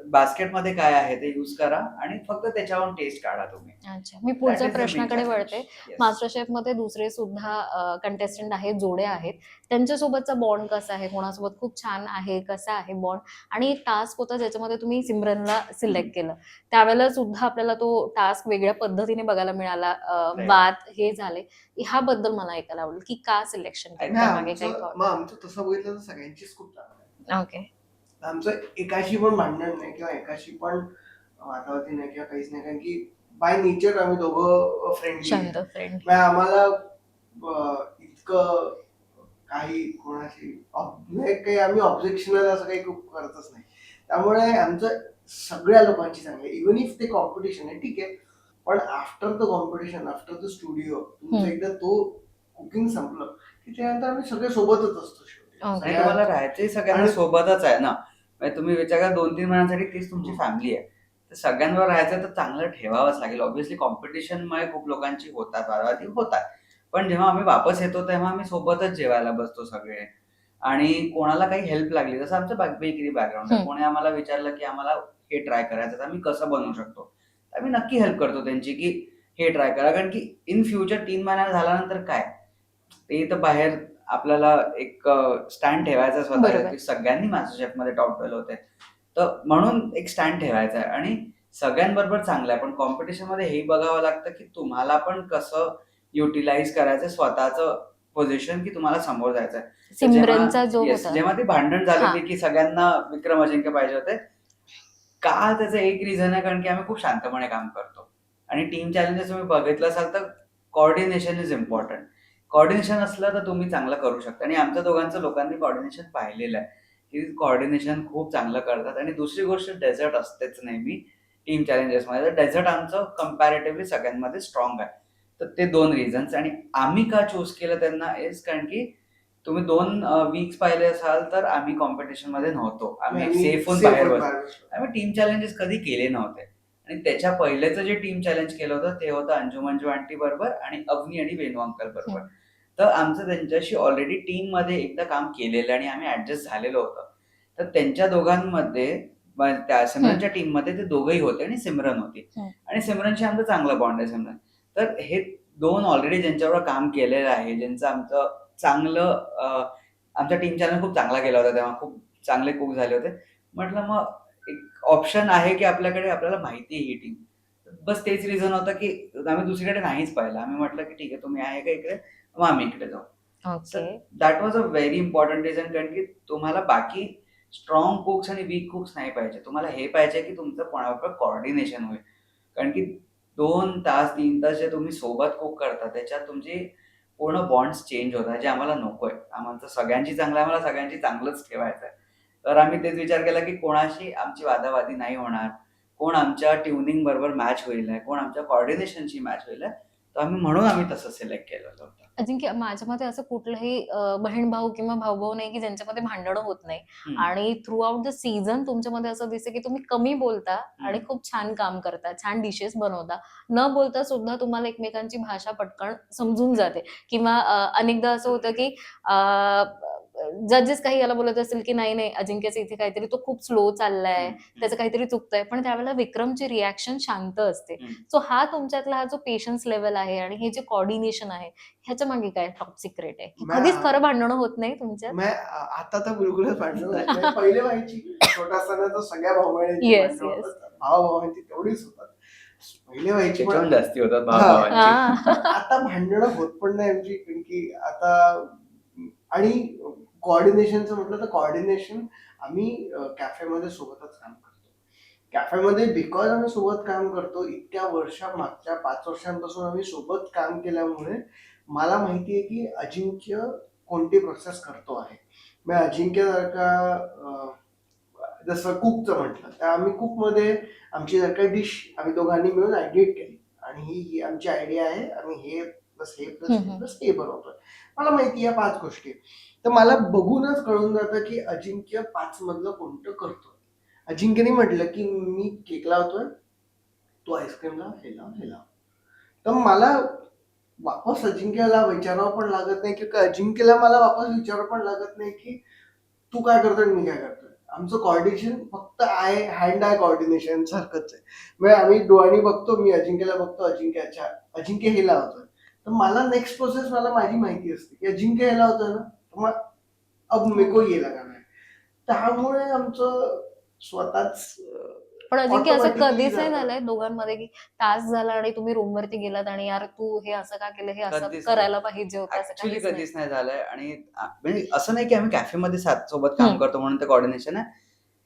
A: बास्केटमध्ये काय आहे ते यूज करा आणि फक्त त्याच्यावरून टेस्ट काढा तुम्ही.
C: अच्छा, मी
A: That
C: पुढच्या
A: is the main
C: प्रश्नाकडे
A: challenge.
C: वळते.
A: Yes.
C: मास्टर शेफ मध्ये दुसरे सुद्धा कंटेस्टंट आहेत, जोडे आहेत. त्यांच्यासोबतचा बॉन्ड कसा आहे? कोणासोबत खूप छान आहे? कसा आहे बॉन्ड? आणि एक टास्क होता ज्याच्यामध्ये तुम्ही सिमरनला सिलेक्ट केलं. त्यावेळेला सुद्धा आपल्याला तो टास्क वेगळ्या पद्धतीने बघायला मिळाला.
A: Right.
C: वाद हे झाले. ह्याबद्दल मला ऐकायला आवडेल की का सिलेक्शन केलं?
B: नाही,
C: त्यामागे काही
B: मग आमचं तसं बघितलं तर सगळ्यांचीच खूप चांगलं आहे.
C: ओके.
B: आमचं एकाशी पण भांडण नाही किंवा एकाशी पण वादावादी नाही किंवा काहीच नाही. कारण की बाय नेचर आम्ही दोघं फ्रेंडली.
C: शांत फ्रेंड.
B: आम्हाला इतकं काही कोणाशी काही आम्ही ऑब्जेक्शनल असं काही खूप करतच नाही. त्यामुळे आमचं सगळ्या लोकांची चांगली आहे. इव्हन इफ ते कॉम्पिटिशन आहे ठीक आहे, पण after the competition, after the studio, तुमचं एकदा तो कुकिंग संपलं की त्यानंतर आम्ही सगळे सोबतच असतो शेवटी.
A: आणि तुम्हाला राहायचंही सगळ्यांना
B: आणि-
A: सोबतच आहे ना. म्हणजे तुम्ही विचार करा 2-3 महिन्यांसाठी तीच तुमची फॅमिली आहे. तर सगळ्यांवर राहायचं तर चांगलं ठेवावंच लागेल. ऑब्व्हियसली कॉम्पिटिशनमुळे खूप लोकांची वादावादी होतात. पण जेव्हा आम्ही वापस येतो तेव्हा आम्ही सोबतच जेवायला बसतो सगळे. आणि कोणाला काही हेल्प लागली, जसं आमचं बेकरी बॅकग्राऊंड आहे, कोणी आम्हाला विचारलं की आम्हाला हे ट्राय करायचं तर आम्ही कसं बनवू शकतो, तर आम्ही नक्की हेल्प करतो त्यांची की हे ट्राय करा. कारण की इन फ्युचर 3 महिना झाल्यानंतर काय, ते तर बाहेर आपल्याला एक स्टँड ठेवायचा स्वतःचा
C: बरोबर.
A: की सगळ्यांनी मास्टर शेफमध्ये टॉप 12 होते. तर म्हणून एक स्टँड ठेवायचा आहे आणि सगळ्यांबरोबर चांगलं आहे. पण कॉम्पिटिशनमध्ये हेही बघावं लागतं की तुम्हाला पण कसं युटिलाइज करायचं स्वतःचं पोझिशन, की तुम्हाला समोर जायचं आहे. तर
C: सिमरनचा जो
A: येस,
C: होता.
A: जेव्हा ती भांडण झाली
C: हा.
A: होती की सगळ्यांना विक्रम अजिंक्य पाहिजे होते, का त्याचं एक रिझन आहे कारण की आम्ही खूप शांतपणे काम करतो. आणि टीम चॅलेंजेस तुम्ही बघितलं असाल तर कॉर्डिनेशन इज इम्पॉर्टंट. कॉर्डिनेशन असलं तर तुम्ही चांगलं करू शकता आणि आमच्या दोघांचं लोकांनी कॉर्डिनेशन पाहिलेलं आहे, की कॉर्डिनेशन खूप चांगलं करतात. आणि दुसरी गोष्ट डेझर्ट असतेच नेहमी टीम चॅलेंजेसमध्ये. तर डेझर्ट आमचं कम्पॅरेटिव्हली सगळ्यांमध्ये स्ट्रॉंग आहे. तर ते 2 रिझन्स. आणि आम्ही का चूज केलं त्यांना इज कारण की तुम्ही 2 वीक्स पाहिले असाल तर आम्ही कॉम्पिटिशनमध्ये नव्हतो. आम्ही सेफ होऊन बाहेर बसलो. आम्ही टीम चॅलेंजेस कधी केले नव्हते. आणि त्याच्या पहिलेचं जे टीम चॅलेंज केलं होतं ते होतं अंजू मंजू आंटी बरोबर आणि अवनी आणि वेणू अंकल बरोबर. तर आमचं त्यांच्याशी ऑलरेडी टीममध्ये एकदा काम केलेलं आणि आम्ही ऍडजस्ट झालेलो होतं. तर त्यांच्या दोघांमध्ये त्या सिमरनच्या टीममध्ये ते दोघंही होते आणि सिमरन होती. आणि सिमरनशी आमचं चांगलं बॉन्ड आहे सिमरन. तर हे 2 ऑलरेडी ज्यांच्याबरोबर काम केलेलं आहे, ज्यांचं आमचं चांगलं आमचा टीम चॅलेंज खूप चांगला गेला होता तेव्हा, खूप चांगले कुक झाले होते. म्हटलं मग एक ऑप्शन आहे की आपल्याकडे, आपल्याला माहिती आहे ही टीम. बस तेच रिझन होतं की आम्ही दुसरीकडे नाहीच पाहिलं. आम्ही म्हटलं की ठीक आहे, तुम्ही आहे का इकडे, मग आम्ही इकडे जाऊ.
C: Okay.
A: That was a very important reason. कारण की तुम्हाला बाकी स्ट्रॉंग कुक्स आणि वीक कुक्स नाही पाहिजे. तुम्हाला हे पाहिजे की तुमचं कोणाबरोबर कॉर्डिनेशन होईल. कारण की 2 तास 3 तास जे तुम्ही सोबत कुक करता त्याच्यात तुमची पूर्ण बॉन्ड्स चेंज होतात, जे आम्हाला नकोय. आम्हाला सगळ्यांची चांगलं आहे, आम्हाला सगळ्यांची चांगलंच ठेवायचं आहे. तर आम्ही तेच विचार केला की कोणाशी आमची वादावादी नाही होणार, कोण आमच्या ट्युनिंग बरोबर मॅच होईल आहे, कोण आमच्या कॉर्डिनेशनशी मॅच होईल आहे. तर म्हणून आम्ही तसं सिलेक्ट केलेलं होतं.
C: अजिंक्य, माझ्या मते असं कुठलंही बहीण भाऊ किंवा भाऊ भाऊ नाही की ज्यांच्यामध्ये भांडणं होत नाही. आणि थ्रू आउट द सीझन तुमच्यामध्ये असं दिसतं की तुम्ही कमी बोलता आणि खूप छान काम करता, छान डिशेस बनवता. न बोलता सुद्धा तुम्हाला एकमेकांची भाषा पटकन समजून जाते. किंवा अनेकदा असं होतं की जजेस काही याला बोलत असतील की नाही नाही अजिंक्यचं इथे काहीतरी तो खूप स्लो चाललाय, त्याचं काहीतरी चुकतंय, पण त्यावेळेला विक्रमची रिॲक्शन शांत असते. सो हा तुमच्यातला हा जो पेशन्स लेवल आहे आणि हे जे कॉर्डिनेशन आहे, ह्याच्या मागे काय टॉप सिक्रेट आहे? की कधीच
B: मैं
C: खरं भांडणं होत नाही तुमच्यात?
B: आता तर बिलकुलच भांडणं होत नाही. पहिले व्हायची. छोटा असताना तर सगळ्या भाऊ-बहिणींची
C: येस,
B: भांडणं
C: येस.
B: होतात. भावा-भावांची तेवढीच होतात. पहिले व्हायची पण
A: त्याच्याहून जास्ती होतात
B: हां.
A: भावाभावांची.
B: पण आता भांडणं होत पण नाही आमची, कारण की आता आणि कोऑर्डिनेशनचं म्हटलं तर कोऑर्डिनेशन आम्ही कॅफेमध्ये सोबतच काम करतो. कॅफेमध्ये बिकॉज आम्ही सोबत काम करतो, इतक्या मागच्या 5 वर्षांपासून आम्ही सोबत काम केल्यामुळे मला माहिती आहे की अजिंक्य कोणती प्रोसेस करतो आहे. मग अजिंक्य जर का जसं कुकचं म्हटलं तर आम्ही कुकमध्ये आमची जर का डिश आम्ही दोघांनी मिळून आयडिएट केली आणि ही आमची आयडिया आहे, आम्ही हे प्लस हे प्लस हे प्लस हे बनवतोय. मला माहिती आहे 5 गोष्टी. तर मला बघूनच कळून जातं की अजिंक्य 5 मधलं कोणतं करतोय. अजिंक्यने म्हटलं की मी केक लावतोय, तू आईस्क्रीम लाव, हे लाव, हे लाव. तर मला वापस अजिंक्यला विचारावं पण लागत नाही, की अजिंक्यला मला वापस विचारावं पण लागत नाही की तू काय करतोय आणि मी काय करतोय. आमचं कॉर्डिनेशन फक्त हँड आय कॉर्डिनेशन सारखंच आहे. म्हणजे आम्ही डोळ्यांनी बघतो, मी अजिंक्यला बघतो, अजिंक्य हे लावतोय. तर मला नेक्स्ट प्रोसेस मला माझी माहिती असते की अजिंक्य हे लावतोय ना, तर मग अब मेरे को ये लगाना है. त्यामुळे आमचं स्वतःच
C: पण अजिंक्य असं
B: ऑटोमॅटिकली
C: कधीच नाही
B: जातं.
C: झालंय दोघांमध्ये की तास झाला आणि तुम्ही रूमवरती गेलात आणि यार तू हे असं का केलं, हे असं
A: कधीच
C: करायला पाहिजे होतं, असं
A: ऍक्च्युली
C: काहीच नाही.
A: कधीच नाही झालंय. आणि म्हणजे असं नाही की आम्ही कॅफेमध्ये सोबत काम करतो म्हणून ते कॉर्डिनेशन आहे.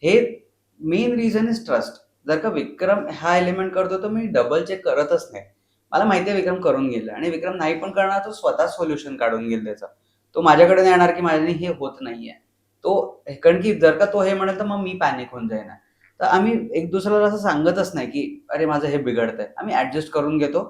A: हे मेन रिझन इज ट्रस्ट. जर का विक्रम हा एलिमेंट करतो तर मी डबल चेक करतच नाही. मला माहिती आहे विक्रम करून गेला आणि विक्रम नाही पण करणार, तो स्वतः सोल्युशन काढून घेईल त्याचं. तो माझ्याकडे नाही येणार की माझ्याने हे होत नाहीये. कारण की जर का तो हे म्हणेल तर मग मी पॅनिक होऊन जाईन. तर आम्ही एक दुसऱ्याला असं सांगतच नाही की अरे माझं हे बिघडतंय. आम्ही ऍडजस्ट करून घेतो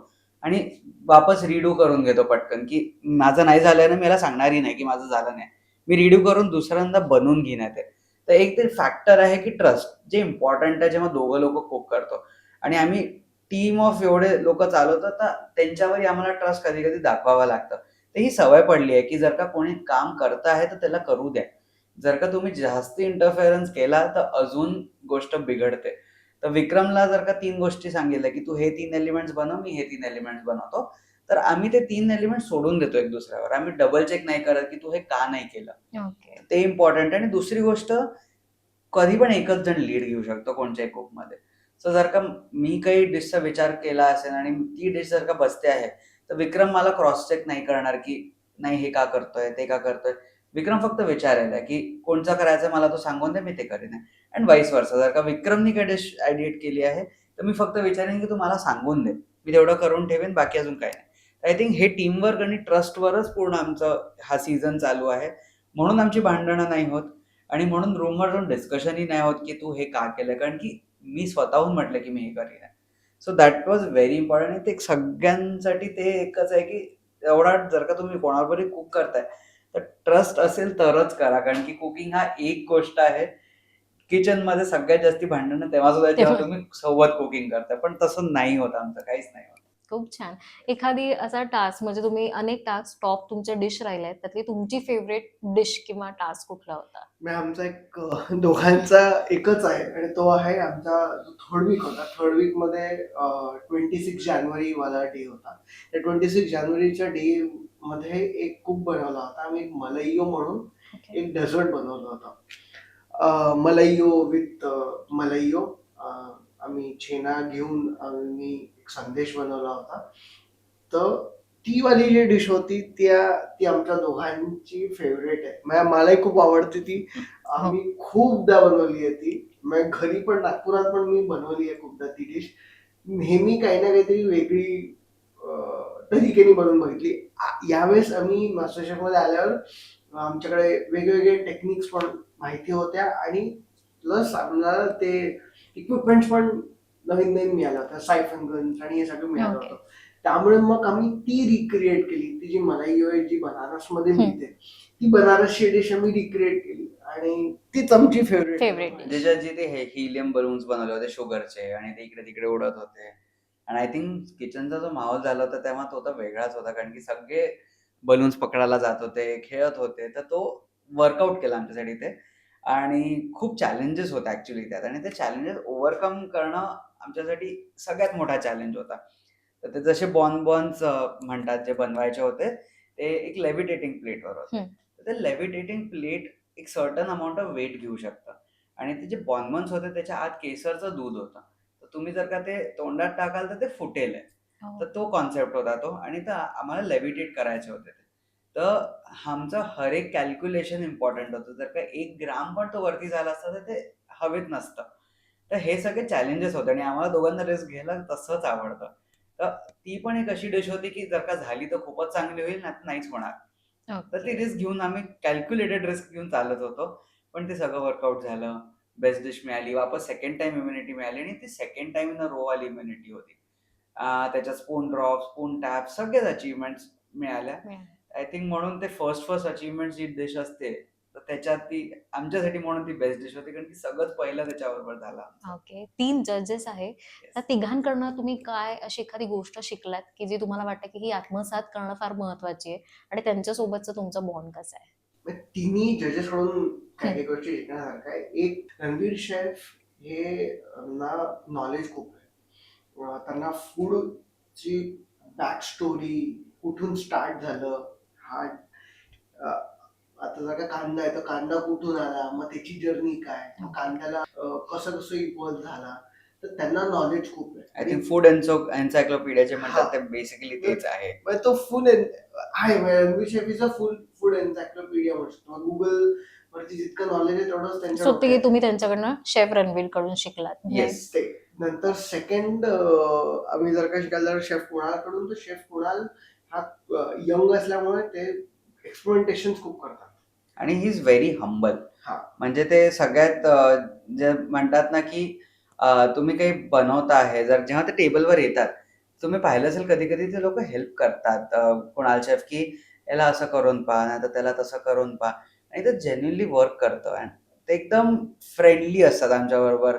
A: आणि वापस रिडू करून घेतो पटकन, की माझं नाही झालंय ना, मला सांगणारही नाही की माझं झालं नाही. मी रिडू करून दुसऱ्यांदा बनवून घेण्यात आहे. तर एक ते फॅक्टर आहे की ट्रस्ट, जे इम्पॉर्टंट आहे जेव्हा दोघं लोक कुक करतो. आणि आम्ही टीम ऑफ एवढे लोक चालवतो, तर त्यांच्यावरही आम्हाला ट्रस्ट कधी कधी दाखवावं लागतं. तर ही सवय पडली आहे की जर का कोणी काम करत आहे तर त्याला करू द्या. जर का तुम्ही जास्त इंटरफेरन्स केला तर अजून गोष्ट बिघडते. तर विक्रमला जर का 3 गोष्टी सांगितल्या की तू हे 3 एलिमेंट्स बनव, मी हे 3 एलिमेंट्स बनवतो, तर आम्ही ते 3 एलिमेंट सोडून देतो एक दुसऱ्यावर. आम्ही डबल चेक नाही करत की तू हे का नाही केलं.
C: ओके.
A: ते इम्पॉर्टंट आहे. आणि दुसरी गोष्ट, कधी पण एकच जण लीड घेऊ शकतो कोणत्याही कुकमध्ये. सो जर का मी काही डिशचा विचार केला असेल आणि ती डिश जर का बसते आहे, तर विक्रम मला क्रॉस चेक नाही करणार की नाही हे का करतोय, ते का करतोय. विक्रम फक्त विचारेल की कोणचा करायचा मला तो सांगून दे, मी ते करीन. अँड वाईस वर्सा. जर का विक्रमनी काही डिश आयडिएट केली आहे, तर मी फक्त विचारेन की तू मला सांगून दे. मी तेवढं करून ठेवेन, बाकी अजून काही नाही. आय थिंक हे टीमवर्क आणि ट्रस्टवरच पूर्ण आमचं हा सीझन चालू आहे. म्हणून आमची भांडणं नाही होत आणि म्हणून रूमवर जाऊन डिस्कशनही नाही होत की तू हे का केलं, कारण की मी स्वतःहून म्हटलं की मी हे करीन. So that was very important. आणि ते सगळ्यांसाठी ते एकच आहे की एवढा जर का तुम्ही कोणाबरोबर कुक करताय तर ट्रस्ट असेल तरच करा, कारण की कुकिंग हा एक गोष्ट आहे. किचनमध्ये सगळ्यात जास्ती भांडणं तेव्हाच होतात जेव्हा तुम्ही सोबत कुकिंग करताय, पण तसं नाही होत आमचं, काहीच नाही होत.
C: खूप छान. एखादी असा टास्क म्हणजे तुम्ही अनेक टास्क टॉप तुमच्या डिश राहिल्या आहेत. त्यातली तुमची फेव्हरेट डिश किंवा टास्क कुठला होता?
B: म्हणजे आमचा एक दोघांचा एकच आहे आणि तो आहे आमचा जो थर्ड वीक होता. थर्ड वीकमध्ये 26 जानेवारी वाला डे होता. त्या 26 जानेवारीच्या डे मध्ये एक कुक बनवला होता. आम्ही एक मलैयो म्हणून
C: ओके.
B: एक डेझर्ट बनवलं होतं. मलैयो विथ मलैयो. आम्ही छेना घेऊन आम्ही एक संदेश बनवला होता. तर ती वाली जी डिश होती ती आमच्या दोघांची फेवरेट आहे. मलाही खूप आवडते ती. आम्ही खूपदा बनवली आहे ती. म्हणजे घरी पण नागपुरात पण मी बनवली आहे खूपदा ती डिश. नेहमी काही ना काहीतरी वेगळी तरीकेने बनवून बघितली. यावेळेस आम्ही मास्टर शेफमध्ये आल्यावर आमच्याकडे वेगवेगळे टेक्निक्स पण माहिती होत्या आणि प्लस आम्हाला ते इक्विपमेंट्स पण नवीन नवीन मिळालं होतं. सायफन गन्स आणि हे सगळं मिळालं
C: ओके.
B: होतं. त्यामुळे मग आम्ही ती रिक्रिएट केली. ती जी मलाईयो आहे जी बनारसमध्ये मिळते, ती बनारसची डिश आम्ही रिक्रिएट केली आणि तीच आमची
C: Favorite
B: फेवरेट
C: dish.
A: ज्याच्यात जे ते हिलियम बलून्स बनवले होते शुगरचे आणि ते इकडे तिकडे उडत होते. आणि आय थिंक किचनचा जो माहोल झाला होता तेव्हा तो तर वेगळाच होता, कारण की सगळे बलून्स पकडायला जात होते, खेळत होते. तर तो वर्कआउट केलं आमच्यासाठी ते. आणि खूप चॅलेंजेस होते ऍक्च्युली त्यात, आणि ते चॅलेंजेस ओव्हरकम करणं आमच्यासाठी सगळ्यात मोठा चॅलेंज होता. तर ते जसे बॉन्स म्हणतात जे बनवायचे होते, ते एक लेव्हिटेटिंग प्लेटवर होते.
C: हम्म.
A: तर ते लेव्हिटेटिंग प्लेट एक सर्टन अमाऊंट ऑफ वेट घेऊ शकतं, आणि ते जे बॉन्बन्स होते त्याच्या आत केसरचं दूध होतं. तर तुम्ही जर का ते तोंडात टाकाल तर ते फुटेल. तर तो कॉन्सेप्ट होता तो, आणि तर आम्हाला लेव्हिटेट करायचे होते ते. तर आमचं हर एक कॅल्क्युलेशन इम्पॉर्टंट होतं. जर का 1 ग्राम पण तो वरती झाला असता तर ते हवेत नसतं. तर हे सगळे चॅलेंजेस होते, आणि आम्हाला दोघांना रिस्क घ्यायला तसंच आवडतं. तर ती पण एक अशी डिश होती की जर का झाली तर खूपच चांगली होईल, नाहीतर नाहीच होणार. तर ती
C: ओके.
A: रिस्क घेऊन आम्ही कॅल्क्युलेटेड रिस्क घेऊन चालत होतो. पण ते सगळं वर्कआउट झालं. बेस्ट डिश मिळाली. वापस सेकंड टाईम इम्युनिटी मिळाली, आणि ती second time in a row वाली इम्युनिटी होती. त्याच्यात स्पून ड्रॉप, स्पून टॅप सगळेच अचीव्हमेंट्स मिळाल्या. आय थिंक म्हणून ते फर्स्ट अचीव्हमेंट जी डिश असते, तर त्याच्यात ती आमच्यासाठी म्हणून ती बेस्ट डिश होती, कारण की सगळंच पहिलं त्याच्याबरोबर झालं आमचं.
C: ओके. 3 जजेस आहे. त्या
A: Yes.
C: तिघांकडनं तुम्ही काय अशी एखादी गोष्ट शिकलात, की जी तुम्हाला वाटतं की ही आत्मसात करणं फार महत्वाची आहे आणि त्यांच्यासोबतचा तुमचा बॉन्ड कसा आहे?
B: मग तिन्ही जजेस कडून काही
C: हम्म.
B: काही गोष्टी शिकण्यासारखं आहे. एक रणवीर शेफ हे ना नॉलेज खूप आहे. त्यांना फूडची बॅक स्टोरी कुठून स्टार्ट झालं, हा आता जर का कांदा आहे तर कांदा कुठून आला, मग त्याची जर्नी काय, मग
C: ओके.
B: कांद्याला कसं कसं इव्हॉल्व झाला, तर त्यांना नॉलेज खूप आहे.
A: आय थिंक फूड एन्सायक्लोपीडिया जे म्हणतात ते बेसिकली तेच आहे.
B: मग तो फुल आहे. Ranveer chef is a food encyclopaedia म्हणू शकतो. गुगल वरती जितकं नॉलेज आहे तेवढंच त्यांच्या
C: सो ते
B: डोक्यात.
C: तुम्ही त्यांच्याकडनं शेफ रणवीर कडून शिकलात. म्हणजे
A: येस.
B: ते नंतर सेकंड आम्ही जर का शिकायला तर शेफ कुणालकडून, तर शेफ कुणाल हा यंग असल्यामुळे ते एक्सपेरिमेंटेशन खूप करतात.
A: आणि ही इज व्हेरी हंबल.
B: हा.
A: म्हणजे ते सगळ्यात जे म्हणतात ना की तुम्ही काही बनवता आहे, जर जेव्हा ते टेबलवर येतात, तुम्ही पाहिलं असेल कधी कधी ते लोक हेल्प करतात कुणाल शेफ, की याला असं करून पहा, नाही तर त्याला तसं करून पहा, आणि ते जेन्युनली वर्क करतं. आणि ते एकदम फ्रेंडली असतात आमच्याबरोबर.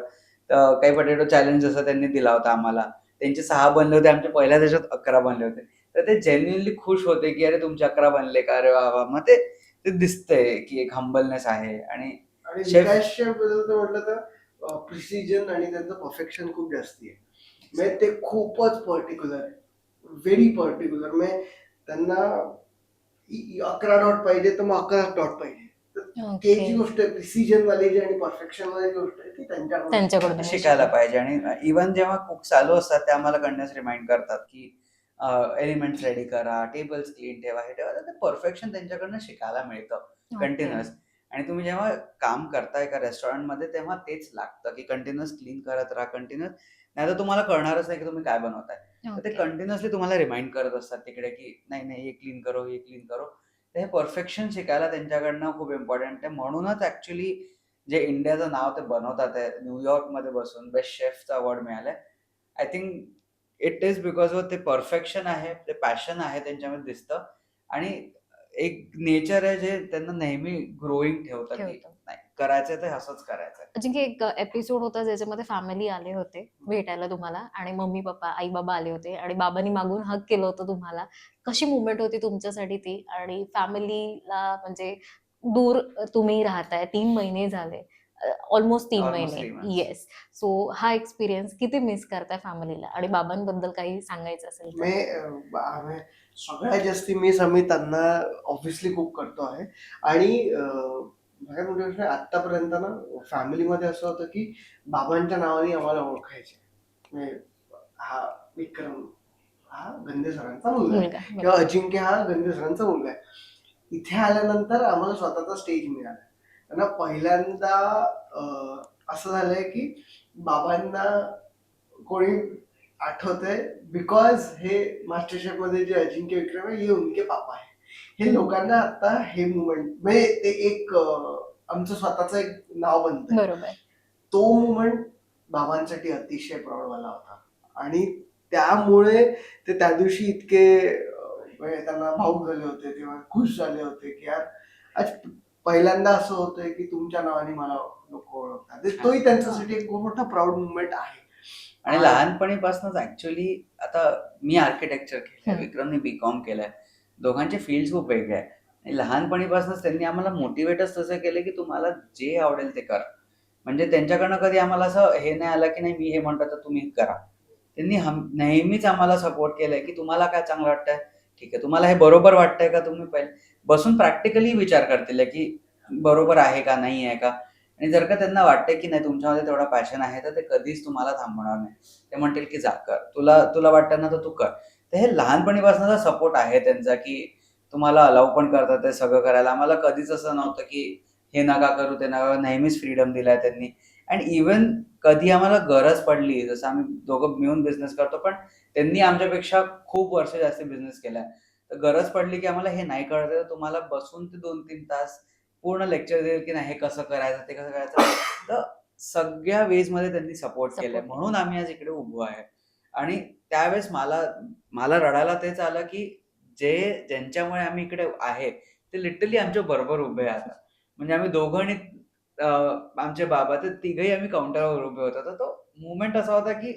A: काही पोटॅटो चॅलेंज जसं त्यांनी दिला होता आम्हाला, त्यांचे 6 बनले होते, आमच्या पहिल्या त्याच्यात 11 बनले होते. तर ते जेन्युनली खुश होते की अरे तुमचे 11 बनले का, अरे वा वा. मग ते ते दिसतंय की एक हंबलनेस आहे. आणि
B: आणि
A: शेफ
B: विकास शेफ बद्दल तर म्हटलं तर प्रिसिजन आणि त्यांचं परफेक्शन खूप जास्ती आहे. म्हणजे ते खूपच पर्टिक्युलर आहे, व्हेरी पर्टिक्युलर. म्हणजे त्यांना 11 डॉट पाहिजे तर मग 11 डॉट पाहिजे. तर ते
C: ओके.
B: जी गोष्ट आहे प्रिसिजन वाली जी आणि परफेक्शन वाली गोष्ट आहे ती त्यांच्याकडून
C: त्यांच्याकडून
A: शिकायला पाहिजे. आणि इव्हन जेव्हा कुक चालू असतात ते आम्हाला कंटिन्यूअस रिमाइंड करतात की एलिमेंट्स रेडी करा, टेबल्स क्लीन ठेवा, हे ठेवा. तर ते परफेक्शन त्यांच्याकडनं शिकायला मिळतं कंटिन्युअस. आणि तुम्ही जेव्हा काम करताय एका रेस्टॉरंटमध्ये तेव्हा तेच लागतं की कंटिन्युअस क्लीन करत राहा, कंटिन्युअस. नाहीतर तुम्हाला कळणारच नाही की तुम्ही काय बनवताय. तर ते
C: ओके.
A: कंटिन्युअसली तुम्हाला रिमाइंड करत असतात तिकडे की नाही नाही, हे क्लीन करो, हे क्लीन करो. तर हे परफेक्शन शिकायला त्यांच्याकडनं खूप इम्पॉर्टंट आहे. म्हणूनच ऍक्च्युली जे इंडियाचं नाव ते बनवतात आहे, न्यूयॉर्कमध्ये बसून बेस्ट शेफचा अवॉर्ड मिळालाय. I think it is because of ते परफेक्शन आहे, ते पॅशन आहे त्यांच्यामध्ये दिसतं. आणि एक नेचर आहे जे त्यांना नेहमी ग्रोईंग ठेवतं की
C: ठेवतो.
A: नाही, करायचंय तर असंच करायचंय.
C: अजिंक्य, एक एपिसोड होता ज्याच्यामध्ये फॅमिली आले होते भेटायला तुम्हाला आणि मम्मी पप्पा, आई बाबा आले होते आणि बाबांनी मागून हक केलं होतं तुम्हाला. कशी मुवमेंट होती तुमच्यासाठी ती? आणि फॅमिलीला म्हणजे दूर तुम्ही राहताय, 3 महिने झाले, ऑलमोस्ट 3
A: ऑलमोस्ट
C: महिने.
A: 3 months.
C: येस. सो हा एक्सपिरियन्स किती मिस करताय फॅमिलीला? आणि बाबांबद्दल काही सांगायचं असेल तर?
B: आम्ही सगळ्यात जास्ती मिस आम्ही त्यांना ऑब्व्हियसली खूप करतो आहे. आणि सगळ्यात मोठी गोष्ट आतापर्यंत ना फॅमिलीमध्ये असं होतं की बाबांच्या नावाने आम्हाला ओळखायचे. म्हणजे हा विक्रम हा गंदे सरांचा मुलगा आहे,
C: मुलगा.
B: किंवा अजिंक्य हा गंदे सरांचा मुलगा आहे. इथे आल्यानंतर आम्हाला स्वतःचा स्टेज मिळाला. त्यांना पहिल्यांदा असं झालंय की बाबांना कोणी आठवतंय बिकॉज हे मास्टर शेफ मध्ये जे अजिंक्य विक्रम आहे, हे उनके पापा आहे. हे लोकांना आता हे मुवमेंट म्हणजे ते एक आमचं स्वतःचं एक नाव बनतंय.
C: बरोबर.
B: तो मुवमेंट बाबांसाठी अतिशय प्रौढवाला होता. आणि त्यामुळे ते त्या दिवशी इतके म्हणजे त्यांना भाऊक झाले होते, तेव्हा खुश झाले होते की यार आज पहिल्यांदा असं होतंय की तुमच्या नावाने मला लोक ओळखतात. तोही त्यांच्यासाठी एक खूप मोठा प्राऊड मुवमेंट आहे.
A: आणि लहानपणीपासूनच ऍक्च्युली आता मी आर्किटेक्चर केलंय,
C: हम्म.
A: विक्रमने बीकॉम केलंय. दोघांचे फील्ड खूप वेगळे आहे. आणि लहानपणीपासूनच त्यांनी आम्हाला मोटिवेटच तसं केलं, की तुम्हाला जे आवडेल ते करा. म्हणजे त्यांच्याकडनं कधी आम्हाला असं हे नाही आलं, की नाही मी हे म्हणतो तर तुम्ही करा. त्यांनी नेहमीच आम्हाला सपोर्ट केलंय, की तुम्हाला काय चांगलं वाटतंय? ठीक आहे. तुम्हाला हे बरोबर वाटतंय का? तुम्ही पहिले बसून प्रॅक्टिकली विचार करतील, की बरोबर आहे का? नाही आहे का? आणि जर का त्यांना वाटतंय, की नाही तुमच्यामध्ये तेवढा पॅशन आहे, तर ते कधीच तुम्हाला थांबवणार नाही. ते म्हणतील, की जा कर. तुला तुला वाटतं ना, तर तू कर. तर हे लहानपणीपासूनचा सपोर्ट आहे त्यांचा, की तुम्हाला अलाऊ पण करतात ते सगळं करायला. आम्हाला कधीच असं नव्हतं, की हे नका करू, ते नका करू. नेहमीच फ्रीडम दिलाय त्यांनी. आणि इव्हन कधी आम्हाला गरज पडली, जसं आम्ही दोघं मिळून बिझनेस करतो, पण त्यांनी आमच्यापेक्षा खूप वर्ष जास्त बिझनेस केलाय. तर गरज पडली, की आम्हाला हे नाही कळत आहे, तर तुम्हाला बसून ते 2-3 तास पूर्ण लेक्चर देईल, की नाही हे कसं करायचं, ते कसं करायचं. तर सगळ्या वेजमध्ये त्यांनी सपोर्ट केलाय.
C: सपोर्ट
A: म्हणून आम्ही आज इकडे उभो आहे. आणि त्यावेळेस मला मला रडायला तेच आलं, की ज्यांच्यामुळे आम्ही इकडे आहे, ते लिटरली आमच्या बरोबर उभे आहेत. म्हणजे आम्ही दोघं आणि आमचे बाबा ते तिघही आम्ही काउंटरवर उभे होतो. तर तो मोमेंट असा होता, की